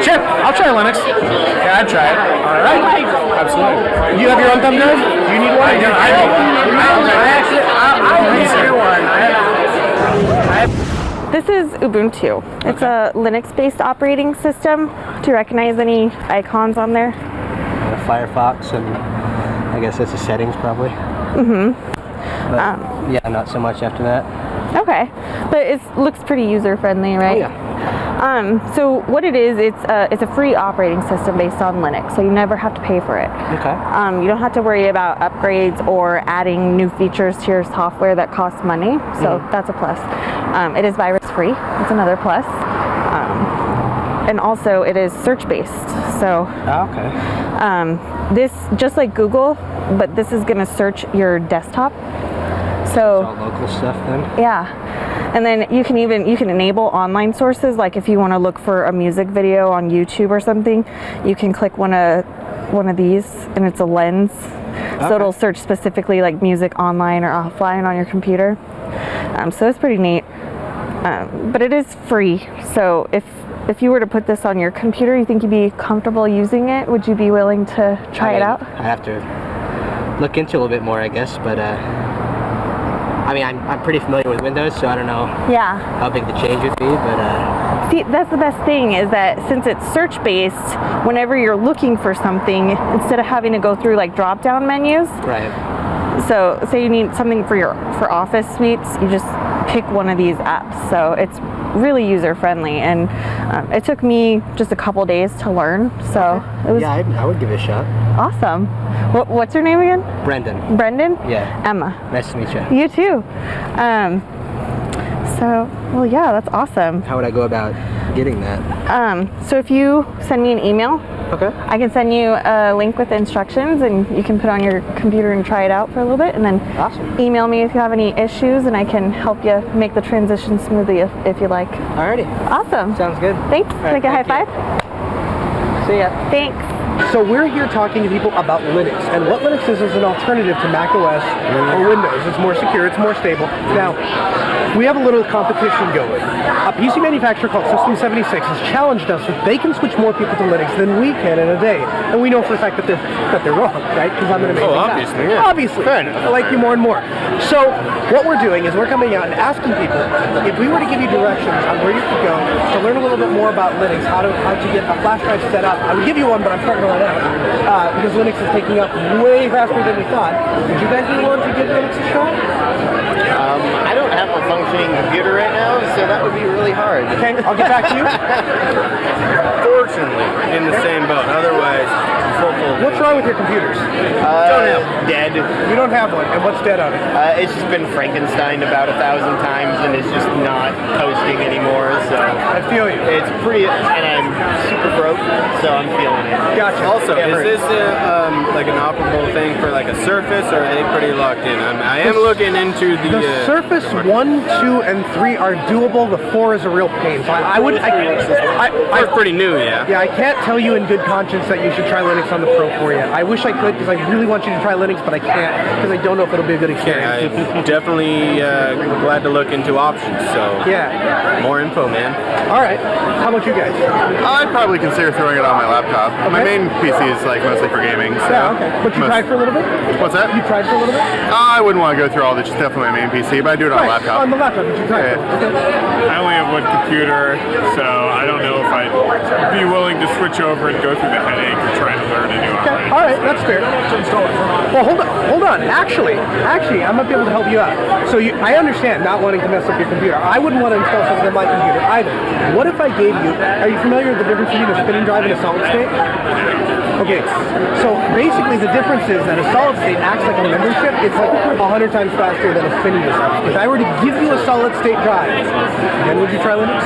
Sure, I'll try Linux. Yeah, I'd try it. Alright. Absolutely. You have your own thumb drive? You need one? This is Ubuntu. It's a Linux-based operating system. Do you recognize any icons on there? Firefox, and I guess that's the settings probably. Yeah, not so much after that. Okay, but it looks pretty user-friendly, right? Oh, yeah. So what it is, it's a free operating system based on Linux, so you never have to pay for it. Okay. You don't have to worry about upgrades or adding new features to your software that costs money, so that's a plus. It is virus-free, that's another plus. And also it is search-based, so this, just like Google, but this is going to search your desktop. So it's all local stuff then? Yeah. And then you can enable online sources, like if you want to look for a music video on YouTube or something, you can click one of these and it's a lens. So it'll search specifically like music online or offline on your computer. So it's pretty neat. But it is free. So if you were to put this on your computer, you think you'd be comfortable using it? Would you be willing to try it out? I have to look into it a little bit more, I guess, but I mean, I'm pretty familiar with Windows, so I don't know Yeah. how big the change would be, but See, that's the best thing is that since it's search-based, whenever you're looking for something, instead of having to go through like drop-down menus, right. so say you need something for Office suites, you just pick one of these apps. So it's really user-friendly, and it took me just a couple days to learn. So it was I would give it a shot. awesome. What's your name again? Brendan. Brendan? Yeah. Emma. Nice to meet you. You too. Well, yeah, that's awesome. How would I go about getting that? So if you send me an email, okay, I can send you a link with instructions, and you can put it on your computer and try it out for a little bit, and then email me if you have any issues, and I can help you make the transition smoothly if you like. Alrighty. Awesome. Sounds good. Thanks. All right, Make a high thank five. See ya. Thanks. So we're here talking to people about Linux, and what Linux is an alternative to Mac OS or Windows. It's more secure, it's more stable. Now, we have a little competition going. A PC manufacturer called System 76 has challenged us that they can switch more people to Linux than we can in a day. And we know for a fact that they're wrong, right? Because I'm an amazing guy. Obviously. I like you more and more. So what we're doing is we're coming out and asking people if we were to give you directions on where you could go to learn a little bit more about Linux, how to get a flash drive set up. I would give you one, but I'm starting to run out because Linux is taking up way faster than we thought. Would you guys be willing to give Linux a shot? I don't have a functioning computer right now, so that would be really hard. Okay, I'll get back to you. Fortunately, in the same boat. Otherwise, full. What's wrong with your computers? Don't have dead. You don't have one, and what's dead on it? It's just been Frankensteined about 1,000 times, and it's just not posting anymore. So I feel you. It's pretty, and I'm super broke, so I'm feeling it. Gotcha. Also, is this like an operable thing for like a Surface, or are they pretty locked in? I am looking into the Surface 1, 2, and 3 are doable. The 4 is a real pain. So it's pretty new, yeah. Yeah, I can't tell you in good conscience that you should try Linux on the Pro 4 yet. I wish I could because I really want you to try Linux, but I can't because I don't know if it'll be a good experience. Yeah, I'm definitely glad to look into options. So yeah, more info, man. All right. How about you guys? I'd probably consider throwing it on my laptop. Okay. My main PC is like mostly for gaming. So yeah, okay. But you tried for a little bit? What's that? You tried for a little bit? I wouldn't want to go through all this. Just definitely my main PC, but I do it on a laptop. On the laptop, but you tried. Yeah. I only have one computer, so I don't know if I'd be willing to switch over and go through the headache of trying to learn a new operating. All right, that's fair. Well, hold on. Actually, I might be able to help you out. So I understand not wanting to mess up your computer. I wouldn't want to install something on my computer either. What if I gave you? Are you familiar with the difference between a spinning drive and a solid state? Okay, so basically the difference is that a solid state acts like a memory chip. It's like 100 times faster than a spinning disk. If I were to give you a solid state drive, then would you try Linux?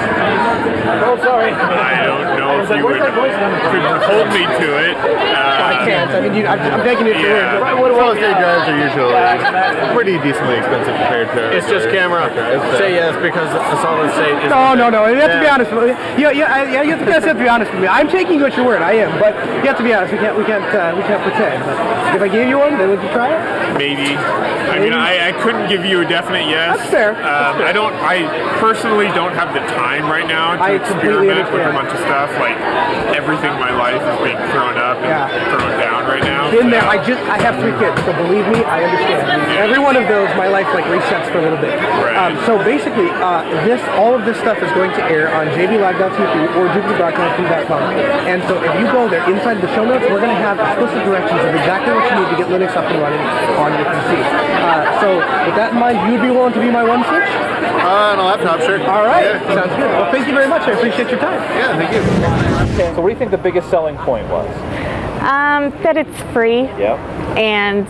Oh, sorry. I don't know if you could hold me to it. I can't. I mean, I'm begging you to learn. Solid state drives are usually pretty decently expensive compared to. It's just camera. Say yes because a solid state is. No. You have to be honest with me. You have to be honest with me. I'm taking what your word. I am, but you have to be honest. We can't pretend. But if I gave you one, then would you try it? Maybe. I mean, I couldn't give you a definite yes. That's fair. I personally don't have the time right now to experiment with a bunch of stuff. Like everything in my life is being thrown up and thrown down right now. Been there. I have 3 kids, so believe me, I understand. Every one of those, my life like resets for a little bit. Right. So basically, all of this stuff is going to air on jblive.tv or jupiterbroadcasting.com. And so if you go there, inside the show notes, we're going to have explicit directions of exactly what you need to get Linux up and running on your PC. So with that in mind, you would be willing to be my one switch? On a laptop, sure. All right, sounds good. Well, thank you very much. I appreciate your time. Yeah, thank you. Okay, so what do you think the biggest selling point was? That it's free. Yep. And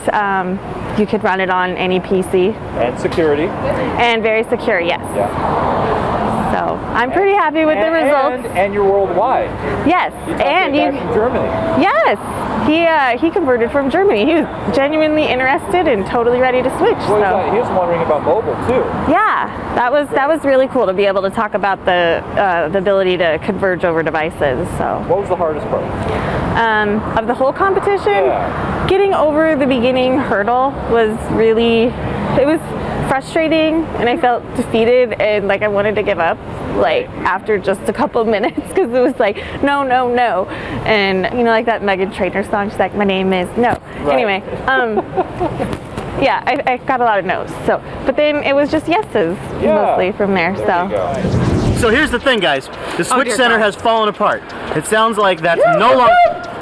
you could run it on any PC. And security. And very secure, yes. Yeah. So I'm pretty happy with the results. And you're worldwide. Yes, and you from Germany. Yes, he converted from Germany. He was genuinely interested and totally ready to switch. Well, he was wondering about mobile too. Yeah, that was really cool to be able to talk about the ability to converge over devices. So what was the hardest part? Of the whole competition, getting over the beginning hurdle was it was frustrating, and I felt defeated and like I wanted to give up like after just a couple of minutes because it was like no, and like that Meghan Trainor song, she's like, my name is no. Right. Anyway, Yeah, I got a lot of no's. So, but then it was just yeses mostly from there. So here's the thing, guys. The Switch Center has fallen apart. It sounds like that's no longer.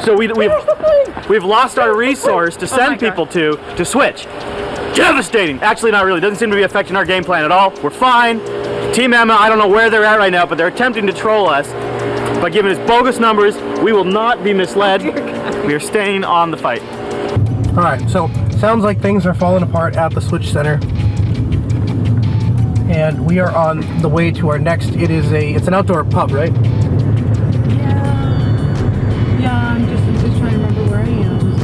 So we've lost our resource to send people to Switch. Devastating. Actually, not really. Doesn't seem to be affecting our game plan at all. We're fine. Team Emma, I don't know where they're at right now, but they're attempting to troll us by giving us bogus numbers. We will not be misled. We are staying on the fight. All right, so sounds like things are falling apart at the Switch Center, and we are on the way to our next. It's an outdoor pub, right? Yeah, I'm just trying to remember where I am.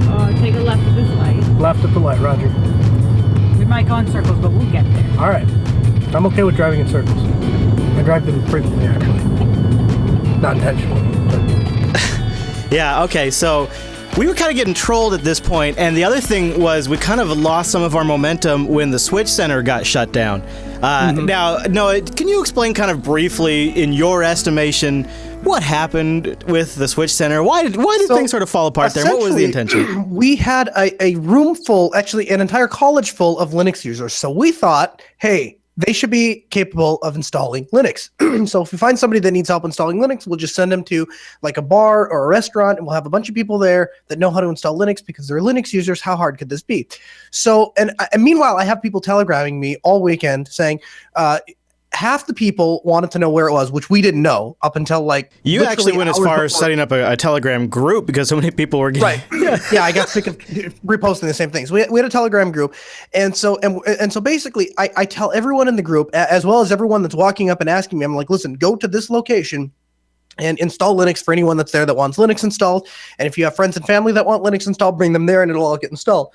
So, take a left at this light. Left at the light, Roger. We might go in circles, but we'll get there. All right, I'm okay with driving in circles. I drive them frequently, actually, not intentionally. But. Yeah. Okay. So. We were kind of getting trolled at this point, and the other thing was we kind of lost some of our momentum when the Switch Center got shut down. Now, Noah, can you explain kind of briefly, in your estimation, what happened with the Switch Center? Why did things sort of fall apart there? What was the intention? We had a room full, actually an entire college full of Linux users. So we thought, hey, they should be capable of installing Linux. So if we find somebody that needs help installing Linux, we'll just send them to like a bar or a restaurant, and we'll have a bunch of people there that know how to install Linux because they're Linux users. How hard could this be? So, and meanwhile, I have people telegramming me all weekend saying, half the people wanted to know where it was, which we didn't know up until like. You actually went as far as setting up a Telegram group because so many people were getting. Right. Yeah, I got sick of reposting the same things. We had a Telegram group, and so basically, I tell everyone in the group, as well as everyone that's walking up and asking me, I'm like, listen, go to this location and install Linux for anyone that's there that wants Linux installed. And if you have friends and family that want Linux installed, bring them there, and it'll all get installed.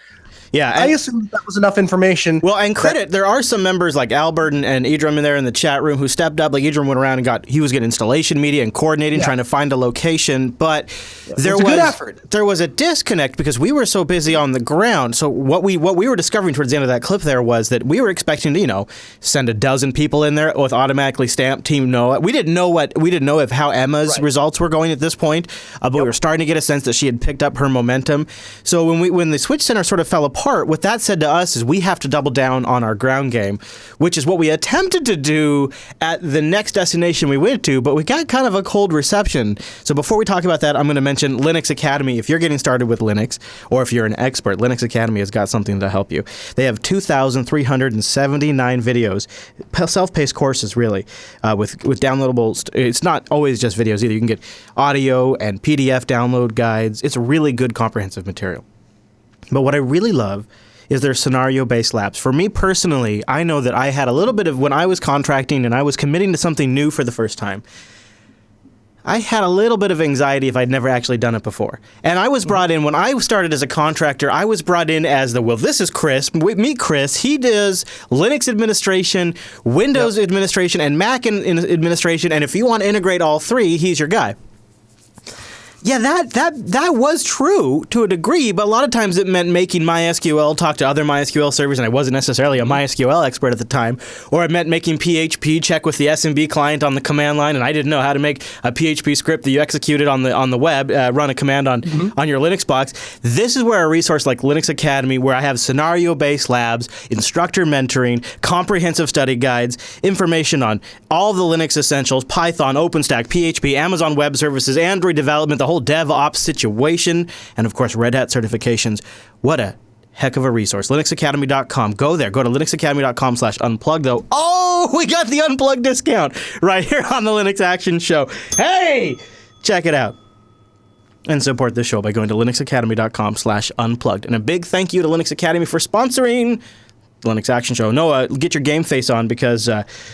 Yeah, I assumed that was enough information. Well, and credit, there are some members like Albert and Idram in there in the chat room who stepped up. Like Idram went around and he was getting installation media and coordinating, trying to find a location. But there was a good effort. There was a disconnect because we were so busy on the ground. So what we were discovering towards the end of that clip there was that we were expecting to, send a dozen people in there with automatically stamped Team Noah. We didn't know if how Emma's results were going at this point, but we were starting to get a sense that she had picked up her momentum. So when the Switch Center sort of fell apart, what that said to us is we have to double down on our ground game, which is what we attempted to do at the next destination we went to, but we got kind of a cold reception. So before we talk about that, I'm going to mention Linux Academy. If you're getting started with Linux, or if you're an expert, Linux Academy has got something to help you. They have 2,379 videos, self-paced courses, really, with downloadables. It's not always just videos either. You can get audio and PDF download guides. It's really good comprehensive material. But what I really love is their scenario-based labs. For me personally, I know that I had a little bit of, when I was contracting and I was committing to something new for the first time, I had a little bit of anxiety if I'd never actually done it before. And I was brought in, when I started as a contractor, I was brought in as this is Chris. Meet Chris. He does Linux administration, Windows administration, and Mac administration. And if you want to integrate all three, he's your guy. Yeah, that was true to a degree, but a lot of times it meant making MySQL talk to other MySQL servers, and I wasn't necessarily a MySQL expert at the time, or it meant making PHP check with the SMB client on the command line, and I didn't know how to make a PHP script that you executed on the web, run a command on your Linux box. This is where a resource like Linux Academy, where I have scenario-based labs, instructor mentoring, comprehensive study guides, information on all the Linux essentials, Python, OpenStack, PHP, Amazon Web Services, Android development, the whole DevOps situation, and of course Red Hat certifications. What a heck of a resource. linuxacademy.com. Go there. Go to linuxacademy.com/unplug though. Oh, we got the unplugged discount right here on the Linux Action Show. Hey, check it out. And support this show by going to linuxacademy.com/unplugged. And a big thank you to Linux Academy for sponsoring the Linux Action Show. Noah, get your game face on because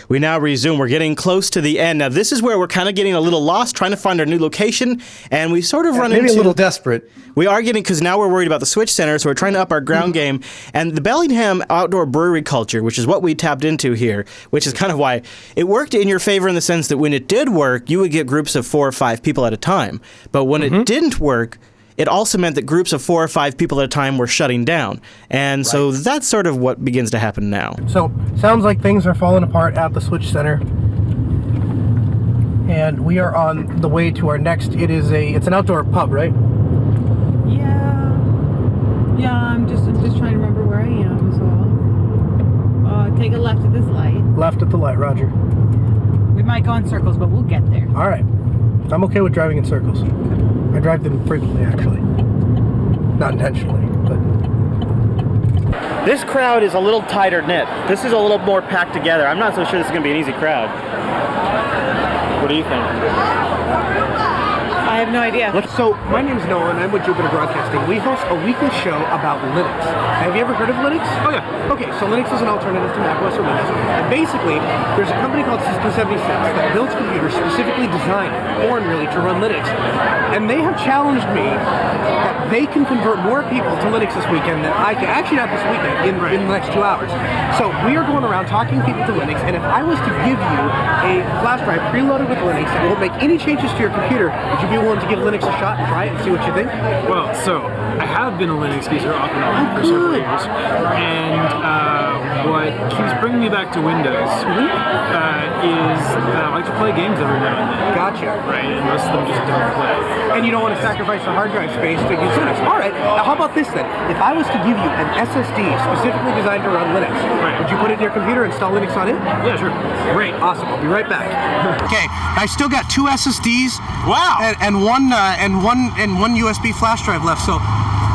we now resume. We're getting close to the end. Now, this is where we're kind of getting a little lost, trying to find our new location, and we sort of run into... Maybe a little desperate. We are getting, because now we're worried about the Switch Center, so we're trying to up our ground game. And the Bellingham outdoor brewery culture, which is what we tapped into here, which is kind of why it worked in your favor in the sense that when it did work, you would get groups of 4 or 5 people at a time. But when it didn't work, it also meant that groups of 4 or 5 people at a time were shutting down. And so that's sort of what begins to happen now. So, sounds like things are falling apart at the Switch Center. And we are on the way to our next, it's an outdoor pub, right? Yeah, I'm just trying to remember where I am. So, take a left at this light. Left at the light, Roger. We might go in circles, but we'll get there. All right. I'm okay with driving in circles. I drive them frequently, actually. Not intentionally, but... This crowd is a little tighter knit. This is a little more packed together. I'm not so sure this is going to be an easy crowd. What do you think? I have no idea. So, my name's Noah, and I'm with Jupiter Broadcasting. We host a weekly show about Linux. Have you ever heard of Linux? Oh, yeah. Okay, so Linux is an alternative to macOS or Windows. And basically, there's a company called System76 that builds computers specifically designed, born really, to run Linux. And they have challenged me that they can convert more people to Linux this weekend than I can. Actually, not this weekend, in the next 2 hours. So, we are going around talking people to Linux, and if I was to give you a flash drive preloaded with Linux that won't make any changes to your computer, would you be willing to give Linux a shot and try it and see what you think? Well, so I have been a Linux user off and on for several years, and what keeps bringing me back to Windows is I like to play games every now and then. Gotcha. Right, and most of them just don't play. And you don't want to sacrifice the hard drive space to use Linux. All right, now how about this then? If I was to give you an SSD specifically designed to run Linux, would you put it in your computer and install Linux on it? Yeah, sure. Great, awesome. I'll be right back. Okay, I still got 2 SSDs. Wow. And one USB flash drive left. So,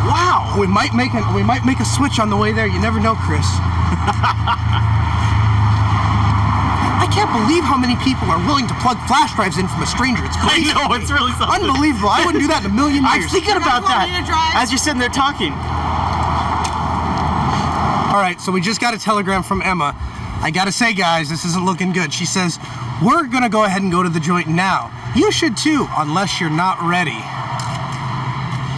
wow, we might make a switch on the way there. You never know, Chris. I can't believe how many people are willing to plug flash drives in from a stranger. It's crazy. I know, it's really something. Unbelievable. I wouldn't do that in a million years. I'm thinking about that as you're sitting there talking. All right, so we just got a telegram from Emma. I gotta say, guys, this isn't looking good. She says, we're gonna go ahead and go to the joint now. You should too, unless you're not ready.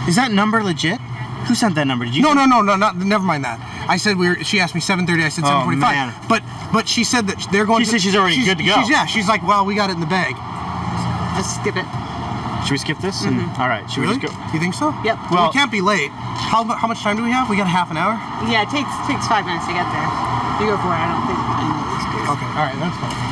Is that number legit? Who sent that number? Did you? No, never mind that. I said she asked me 7:30. I said 7:45. Man. But she said that they're going. She said she's already good to go. She's like, well, we got it in the bag. Let's skip it. Should we skip this? All right. Should we just go? You think so? Yep. Well, we can't be late. How much time do we have? We got a half an hour. Yeah, it takes 5 minutes to get there. You go for it. I don't think I know this good. Okay. All right. That's fine.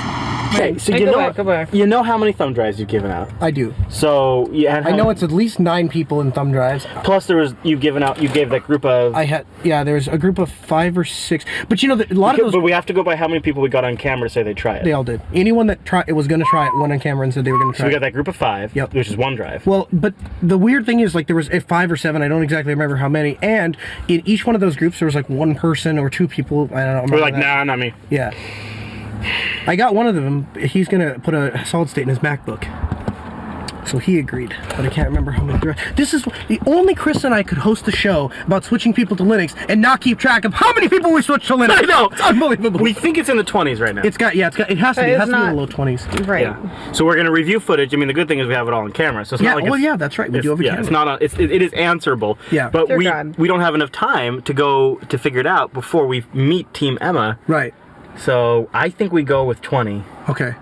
Okay, so go back. You know how many thumb drives you've given out? I do. So I know it's at least 9 people in thumb drives. Plus, you gave that group of. There was a group of 5 or 6. But you know, a lot of those. But we have to go by how many people we got on camera to say they try it. They all did. Anyone that was going to try it went on camera and said they were going to try it. So we got that group of 5. Yep. Which is 1 drive. Well, but the weird thing is, like, there was 5 or 7. I don't exactly remember how many. And in each one of those groups, there was like 1 person or 2 people. I don't know. We're like, nah, not me. Yeah. I got one of them. He's gonna put a solid state in his MacBook, so he agreed. But I can't remember how many. This is the only Chris and I could host a show about switching people to Linux and not keep track of how many people we switched to Linux. I know, it's unbelievable. We think it's in the 20s right now. It has to be in the low 20s. Right. Yeah. So we're gonna review footage. I mean, the good thing is we have it all on camera, so it's not like that's right. We do have a camera. It's not. It is answerable. Yeah. But we don't have enough time to go to figure it out before we meet Team Emma. Right. So I think we go with 20. Okay.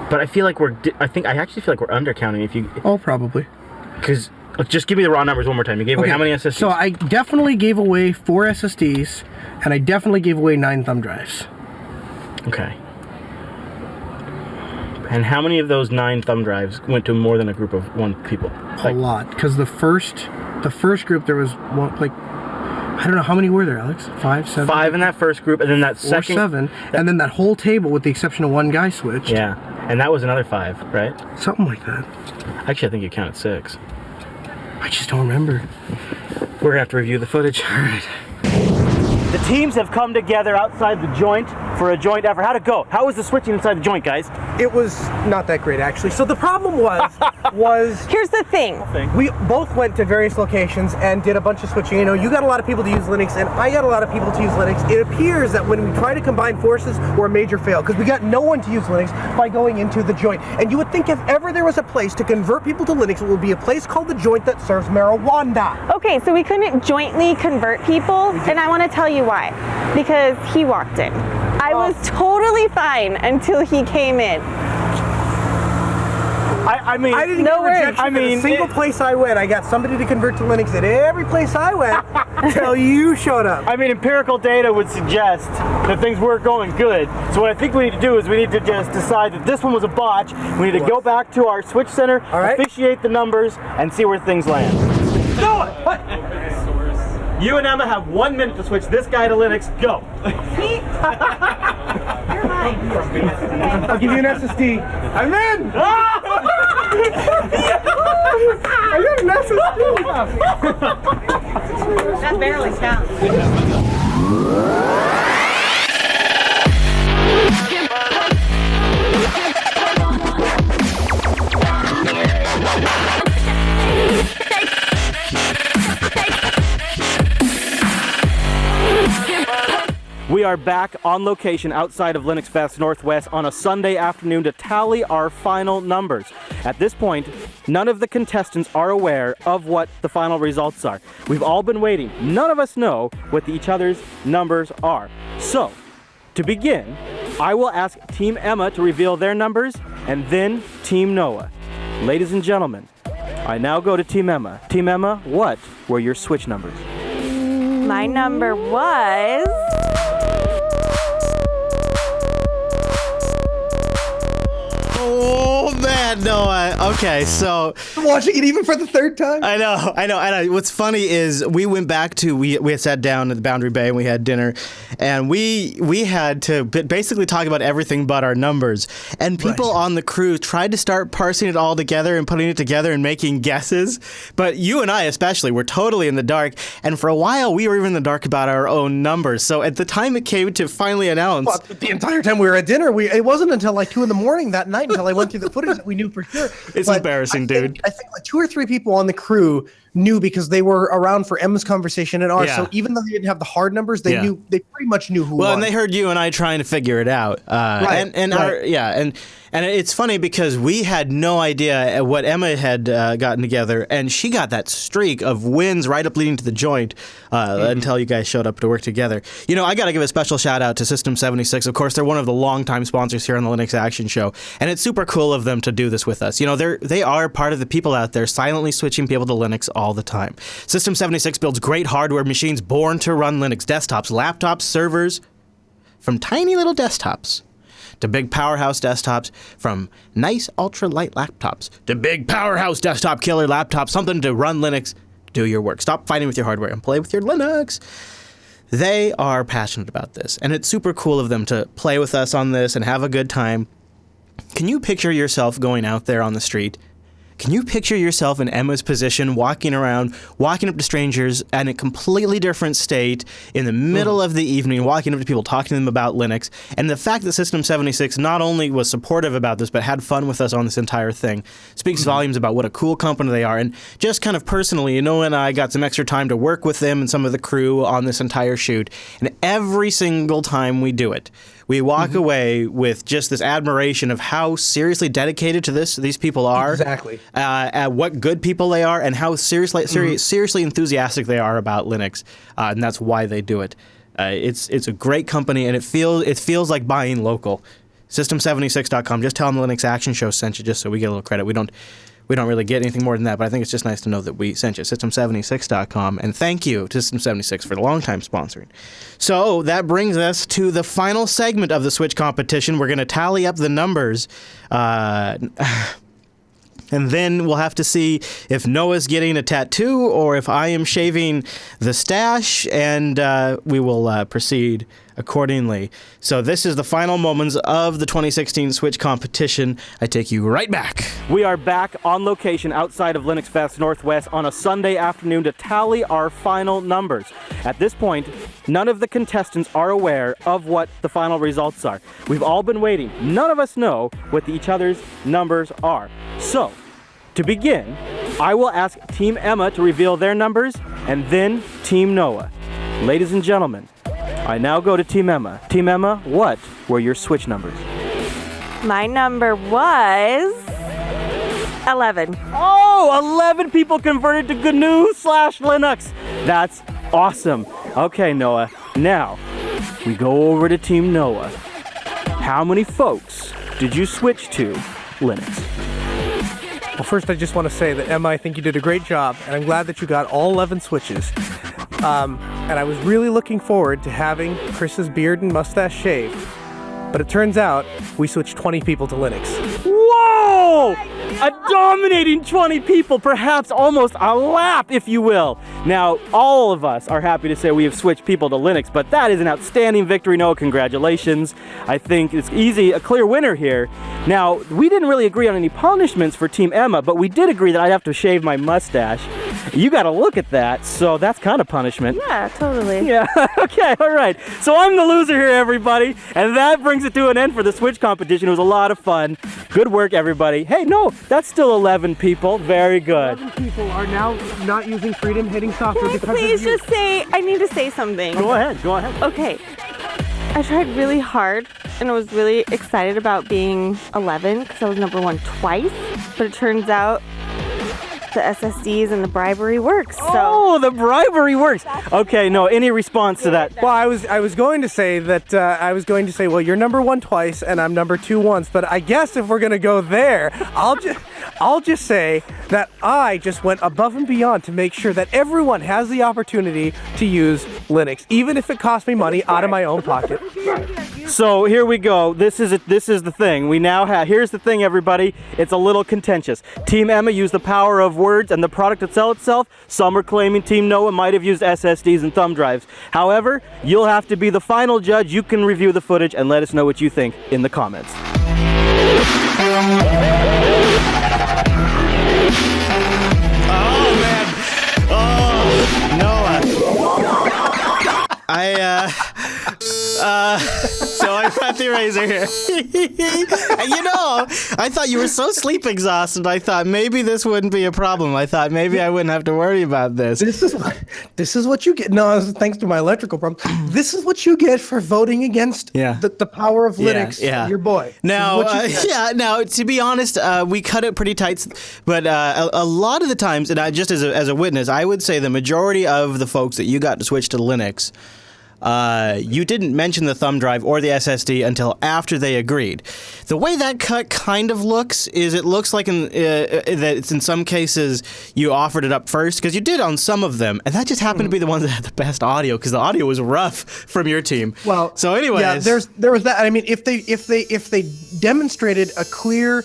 But I feel like I actually feel like we're undercounting if you. Oh, probably. Because just give me the raw numbers one more time. You gave away how many SSDs? So I definitely gave away 4 SSDs, and I definitely gave away 9 thumb drives. Okay. And how many of those 9 thumb drives went to more than a group of 1 people? A lot, because the first group there was one, like. I don't know, how many were there, Alex? 5, 7? 5 in that first group, and then that second... 7, and then that whole table, with the exception of 1 guy, switched. Yeah, and that was another 5, right? Something like that. Actually, I think you counted 6. I just don't remember. We're gonna have to review the footage. All right. The teams have come together outside the joint for a joint effort. How'd it go? How was the switching inside the joint, guys? It was not that great, actually. So the problem was here's the thing. We both went to various locations and did a bunch of switching. You know, you got a lot of people to use Linux, and I got a lot of people to use Linux. It appears that when we try to combine forces, we're a major fail, because we got no one to use Linux by going into the joint. And you would think if ever there was a place to convert people to Linux, it would be a place called the joint that serves marijuana. Okay, so we couldn't jointly convert people, and I want to tell you why. Because he walked in. I was totally fine until he came in. I mean, I didn't get rejection at a single place I went. I got somebody to convert to Linux at every place I went until you showed up. I mean, empirical data would suggest that things were going good. So what I think we need to do is we need to just decide that this one was a botch. We need to go back to our switch center, officiate the numbers, and see where things land. Do it! What? You and Emma have 1 minute to switch this guy to Linux. Go. I'll give you an SSD. I'm in! I got an SSD! That barely counts. We are back on location outside of Linux Fest Northwest on a Sunday afternoon to tally our final numbers. At this point, none of the contestants are aware of what the final results are. We've all been waiting. None of us know what each other's numbers are. So, to begin, I will ask Team Emma to reveal their numbers and then Team Noah. Ladies and gentlemen, I now go to Team Emma. Team Emma, what were your switch numbers? My number was... Oh man, Noah. Okay, so I'm watching it even for the third time. I know. What's funny is we went back to we had sat down at the Boundary Bay and we had dinner, and we had to basically talk about everything but our numbers. And people on the crew tried to start parsing it all together and putting it together and making guesses. But you and I especially were totally in the dark. And for a while we were even in the dark about our own numbers. So at the time it came to finally announce, the entire time we were at dinner, it wasn't until like 2 a.m. that night until I went through the footage that we knew for sure. It's embarrassing, dude. I think like 2 or 3 people on the crew knew because they were around for Emma's conversation and ours. Yeah. So even though they didn't have the hard numbers, they knew, they pretty much knew who won. And they heard you and I trying to figure it out. And it's funny because we had no idea what Emma had gotten together, and she got that streak of wins right up leading to the joint until you guys showed up to work together. You know, I got to give a special shout out to System 76. Of course, they're one of the longtime sponsors here on the Linux Action Show, and it's super cool of them to do this with us. You know, they are part of the people out there silently switching people to Linux all the time. System 76 builds great hardware machines born to run Linux desktops, laptops, servers, from tiny little desktops to big powerhouse desktops, from nice ultra-light laptops to big powerhouse desktop killer laptops, something to run Linux, do your work. Stop fighting with your hardware and play with your Linux. They are passionate about this, and it's super cool of them to play with us on this and have a good time. Can you picture yourself going out there on the street? Can you picture yourself in Emma's position, walking around, walking up to strangers in a completely different state in the middle of the evening, walking up to people, talking to them about Linux, and the fact that System 76 not only was supportive about this, but had fun with us on this entire thing, speaks volumes about what a cool company they are. And just kind of personally, you know, and I got some extra time to work with them and some of the crew on this entire shoot, and every single time we do it, we walk away with just this admiration of how seriously dedicated to these people are. Exactly. At what good people they are, and how seriously enthusiastic they are about Linux, and that's why they do it. It's a great company, and it feels like buying local. System76.com. Just tell them the Linux Action Show sent you, just so we get a little credit. We don't really get anything more than that, but I think it's just nice to know that we sent you. System76.com, and thank you to System76 for the long time sponsoring. So that brings us to the final segment of the Switch competition. We're going to tally up the numbers. And then we'll have to see if Noah's getting a tattoo or if I am shaving the stash, and we will proceed accordingly. So this is the final moments of the 2016 Switch competition. I take you right back. We are back on location outside of Linux Fest Northwest on a Sunday afternoon to tally our final numbers. At this point, none of the contestants are aware of what the final results are. We've all been waiting. None of us know what each other's numbers are. So, to begin, I will ask Team Emma to reveal their numbers and then Team Noah. Ladies and gentlemen, I now go to Team Emma. Team Emma, what were your Switch numbers? My number was 11. Oh, 11 people converted to GNU/Linux. That's awesome. Okay, Noah. Now, we go over to Team Noah. How many folks did you switch to Linux? Well, first I just want to say that, Emma, I think you did a great job, and I'm glad that you got all 11 switches. And I was really looking forward to having Chris's beard and mustache shaved. But it turns out we switched 20 people to Linux. Whoa! Oh! A dominating 20 people, perhaps almost a lap, if you will. Now, all of us are happy to say we have switched people to Linux, but that is an outstanding victory, Noah. Congratulations. I think it's easy, a clear winner here. Now, we didn't really agree on any punishments for Team Emma, but we did agree that I'd have to shave my mustache. You got to look at that, so that's kind of punishment. Yeah, totally. Yeah, okay, all right. So I'm the loser here, everybody, and that brings it to an end for the Switch competition. It was a lot of fun. Good work, everybody. Hey, no, that's still 11 people. Very good. 11 people are now not using Freedom hitting software because Please of you. just say, I need to say something. Go ahead, go ahead. Okay. I tried really hard and I was really excited about being 11 because I was number 1 twice, but it turns out the SSDs and the bribery works. Oh, the bribery works. Okay, no, any response to that? Well, I was going to say that well, you're number 1 twice and I'm number 2 once, but I guess if we're gonna go there, I'll just say that I just went above and beyond to make sure that everyone has the opportunity to use Linux, even if it costs me money out of my own pocket. So here we go. This is the thing. We now have, here's the thing, everybody. It's a little contentious. Team Emma used the power of words and the product to sell itself. Some are claiming Team Noah might have used SSDs and thumb drives. However, you'll have to be the final judge. You can review the footage and let us know what you think in the comments. Oh, man. Oh, Noah. So I brought the eraser here. And you know, I thought you were so sleep exhausted, I thought maybe this wouldn't be a problem. I thought maybe I wouldn't have to worry about this. This is what you get. No, thanks to my electrical problem. This is what you get for voting against the power of Linux. Your boy. Now, now to be honest, we cut it pretty tight, but a lot of the times, and just as a witness, I would say the majority of the folks that you got to switch to Linux, you didn't mention the thumb drive or the SSD until after they agreed. The way that cut kind of looks is it looks like that it's in some cases you offered it up first, because you did on some of them, and that just happened to be the ones that had the best audio, because the audio was rough from your team. Well, so anyways, yeah, there was that. I mean, if they demonstrated a clear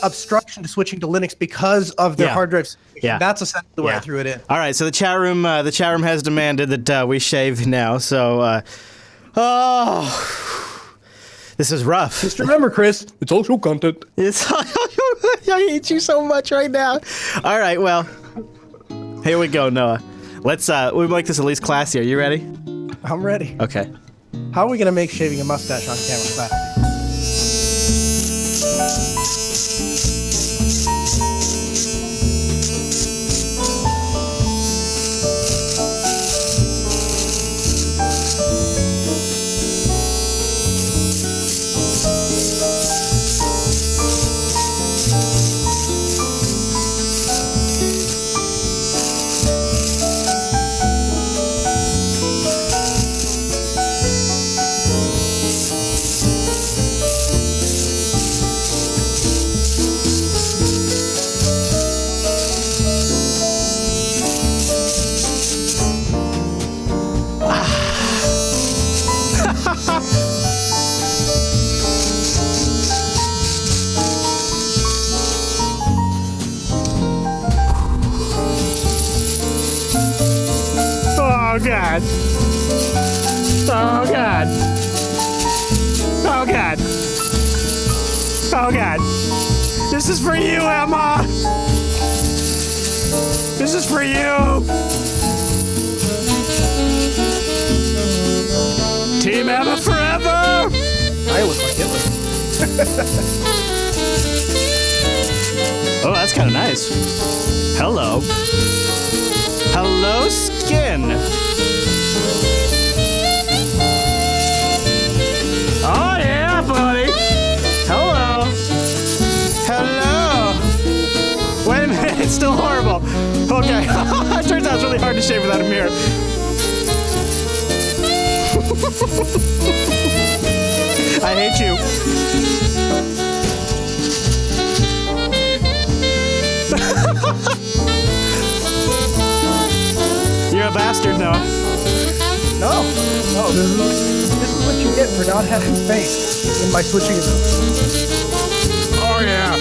obstruction to switching to Linux because of their hard drives, that's essentially where I threw it in. All right, so the chat room has demanded that we shave now. So, this is rough. Just remember, Chris, it's all show content. I hate you so much right now. All right, well, here we go, Noah. Let's we'll make this at least classier. You ready? I'm ready. Okay. How are we gonna make shaving a mustache on camera classy? Oh God. Oh God. Oh God. Oh God. This is for you, Emma. This is for you. Team Emma forever. I look like Hitler. Oh, that's kind of nice. Hello. Hello, skin. Oh, yeah, buddy. Hello. Hello. Wait a minute, it's still horrible. Okay. It turns out it's really hard to shave without a mirror. I hate you. You're a bastard, Noah. No, this is what you get for not having faith in my switching ability. Oh yeah.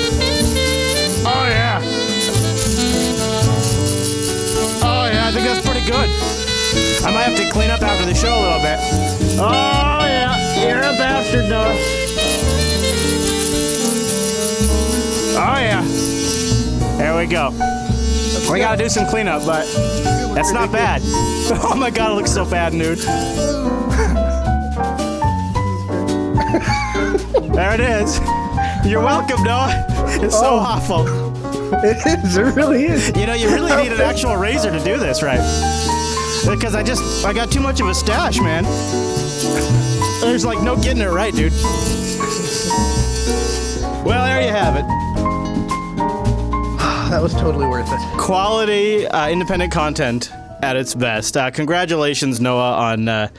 I think that's pretty good. I might have to clean up after the show a little bit. Oh, yeah. You're a bastard, Noah. Oh, yeah. There we go. We gotta do some cleanup, but that's not bad. Oh my god, it looks so bad, dude. There it is. You're welcome, Noah. It's so awful. It is. It really is. You know, you really need an actual razor to do this, right? Because I got too much of a stash, man. There's like no getting it right, dude. Well, there you have it. That was totally worth it. Quality, independent content at its best. Congratulations, Noah, on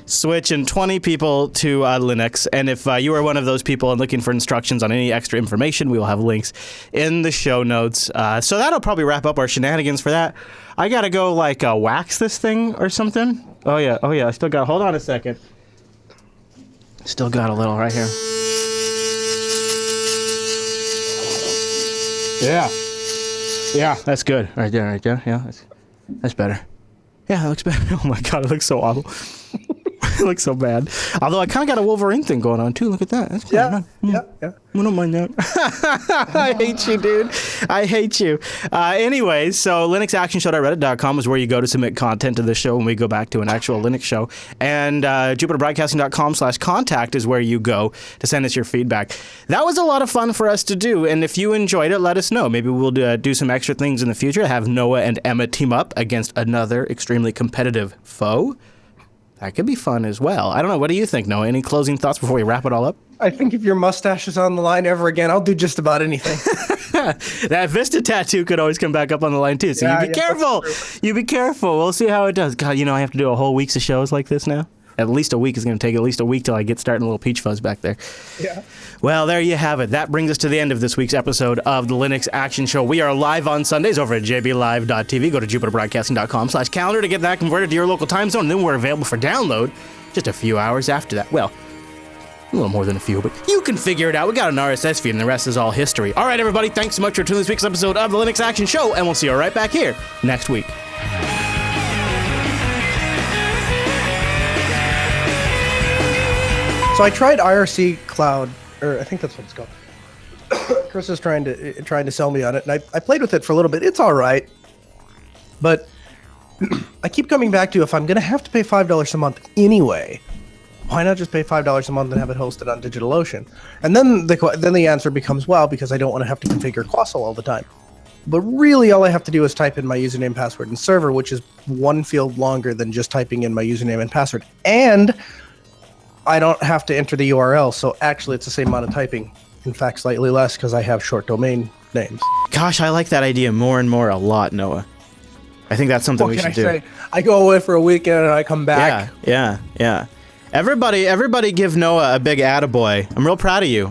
switching 20 people to Linux. And if you are one of those people and looking for instructions on any extra information, we will have links in the show notes. So that'll probably wrap up our shenanigans for that. I gotta go like wax this thing or something. Oh yeah. I still got. Hold on a second. Still got a little right here. Yeah, that's good. Right there. Yeah, that's better. Yeah, that looks better. Oh my god, it looks so awful. It looks so bad. Although I kind of got a Wolverine thing going on too. Look at that. That's cool. Yeah. I don't mind that. I hate you, dude. I hate you. Anyways, so linuxactionshow.reddit.com is where you go to submit content to the show when we go back to an actual Linux show. And jupiterbroadcasting.com/contact is where you go to send us your feedback. That was a lot of fun for us to do. And if you enjoyed it, let us know. Maybe we'll do some extra things in the future. Have Noah and Emma team up against another extremely competitive foe. That could be fun as well. I don't know. What do you think, Noah? Any closing thoughts before we wrap it all up? I think if your mustache is on the line ever again, I'll do just about anything. That Vista tattoo could always come back up on the line too. So you be careful. You be careful. We'll see how it does. God, I have to do a whole week's of shows like this now. At least a week. Is going to take at least a week till I get starting a little peach fuzz back there. Yeah. Well, there you have it. That brings us to the end of this week's episode of the Linux Action Show. We are live on Sundays over at jblive.tv. Go to jupiterbroadcasting.com/calendar to get that converted to your local time zone. And then we're available for download just a few hours after that. Well, a little more than a few, but you can figure it out. We got an RSS feed, and the rest is all history. All right, everybody, thanks so much for tuning this week's episode of the Linux Action Show, and we'll see you right back here next week. So I tried IRC Cloud, or I think that's what it's called. Chris is trying to sell me on it, and I played with it for a little bit. It's all right, but I keep coming back to if I'm going to have to pay $5 a month anyway, why not just pay $5 a month and have it hosted on DigitalOcean? And then the answer becomes, well, because I don't want to have to configure Quassel all the time. But really, all I have to do is type in my username, password, and server, which is one field longer than just typing in my username and password. And I don't have to enter the URL, so actually it's the same amount of typing. In fact, slightly less because I have short domain names. Gosh, I like that idea more and more a lot, Noah. I think that's something we should do. I go away for a weekend and I come back. Yeah. Everybody give Noah a big attaboy. I'm real proud of you.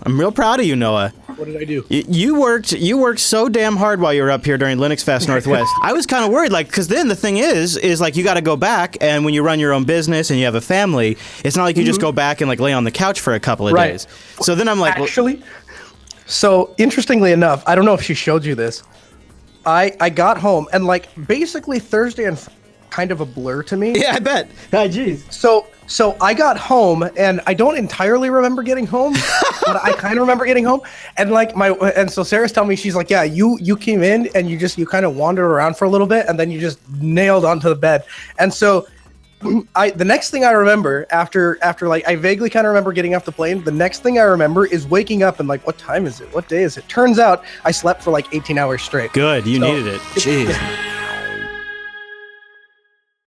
Noah. What did I do? You worked so damn hard while you were up here during Linux Fest Northwest. I was kind of worried, because then the thing is like you got to go back, and when you run your own business and you have a family, it's not like you just go back and lay on the couch for a couple of days. So then I'm like, actually, so interestingly enough, I don't know if she showed you this. I got home and basically Thursday and kind of a blur to me. Yeah, I bet. Geez. So I got home and I don't entirely remember getting home, but I kind of remember getting home. And so Sarah's telling me, she's like, yeah, you came in and you kind of wandered around for a little bit and then you just nailed onto the bed. And so the next thing I remember after I vaguely kind of remember getting off the plane, the next thing I remember is waking up and what time is it? What day is it? Turns out I slept for 18 hours straight. Good. You needed it. Jeez.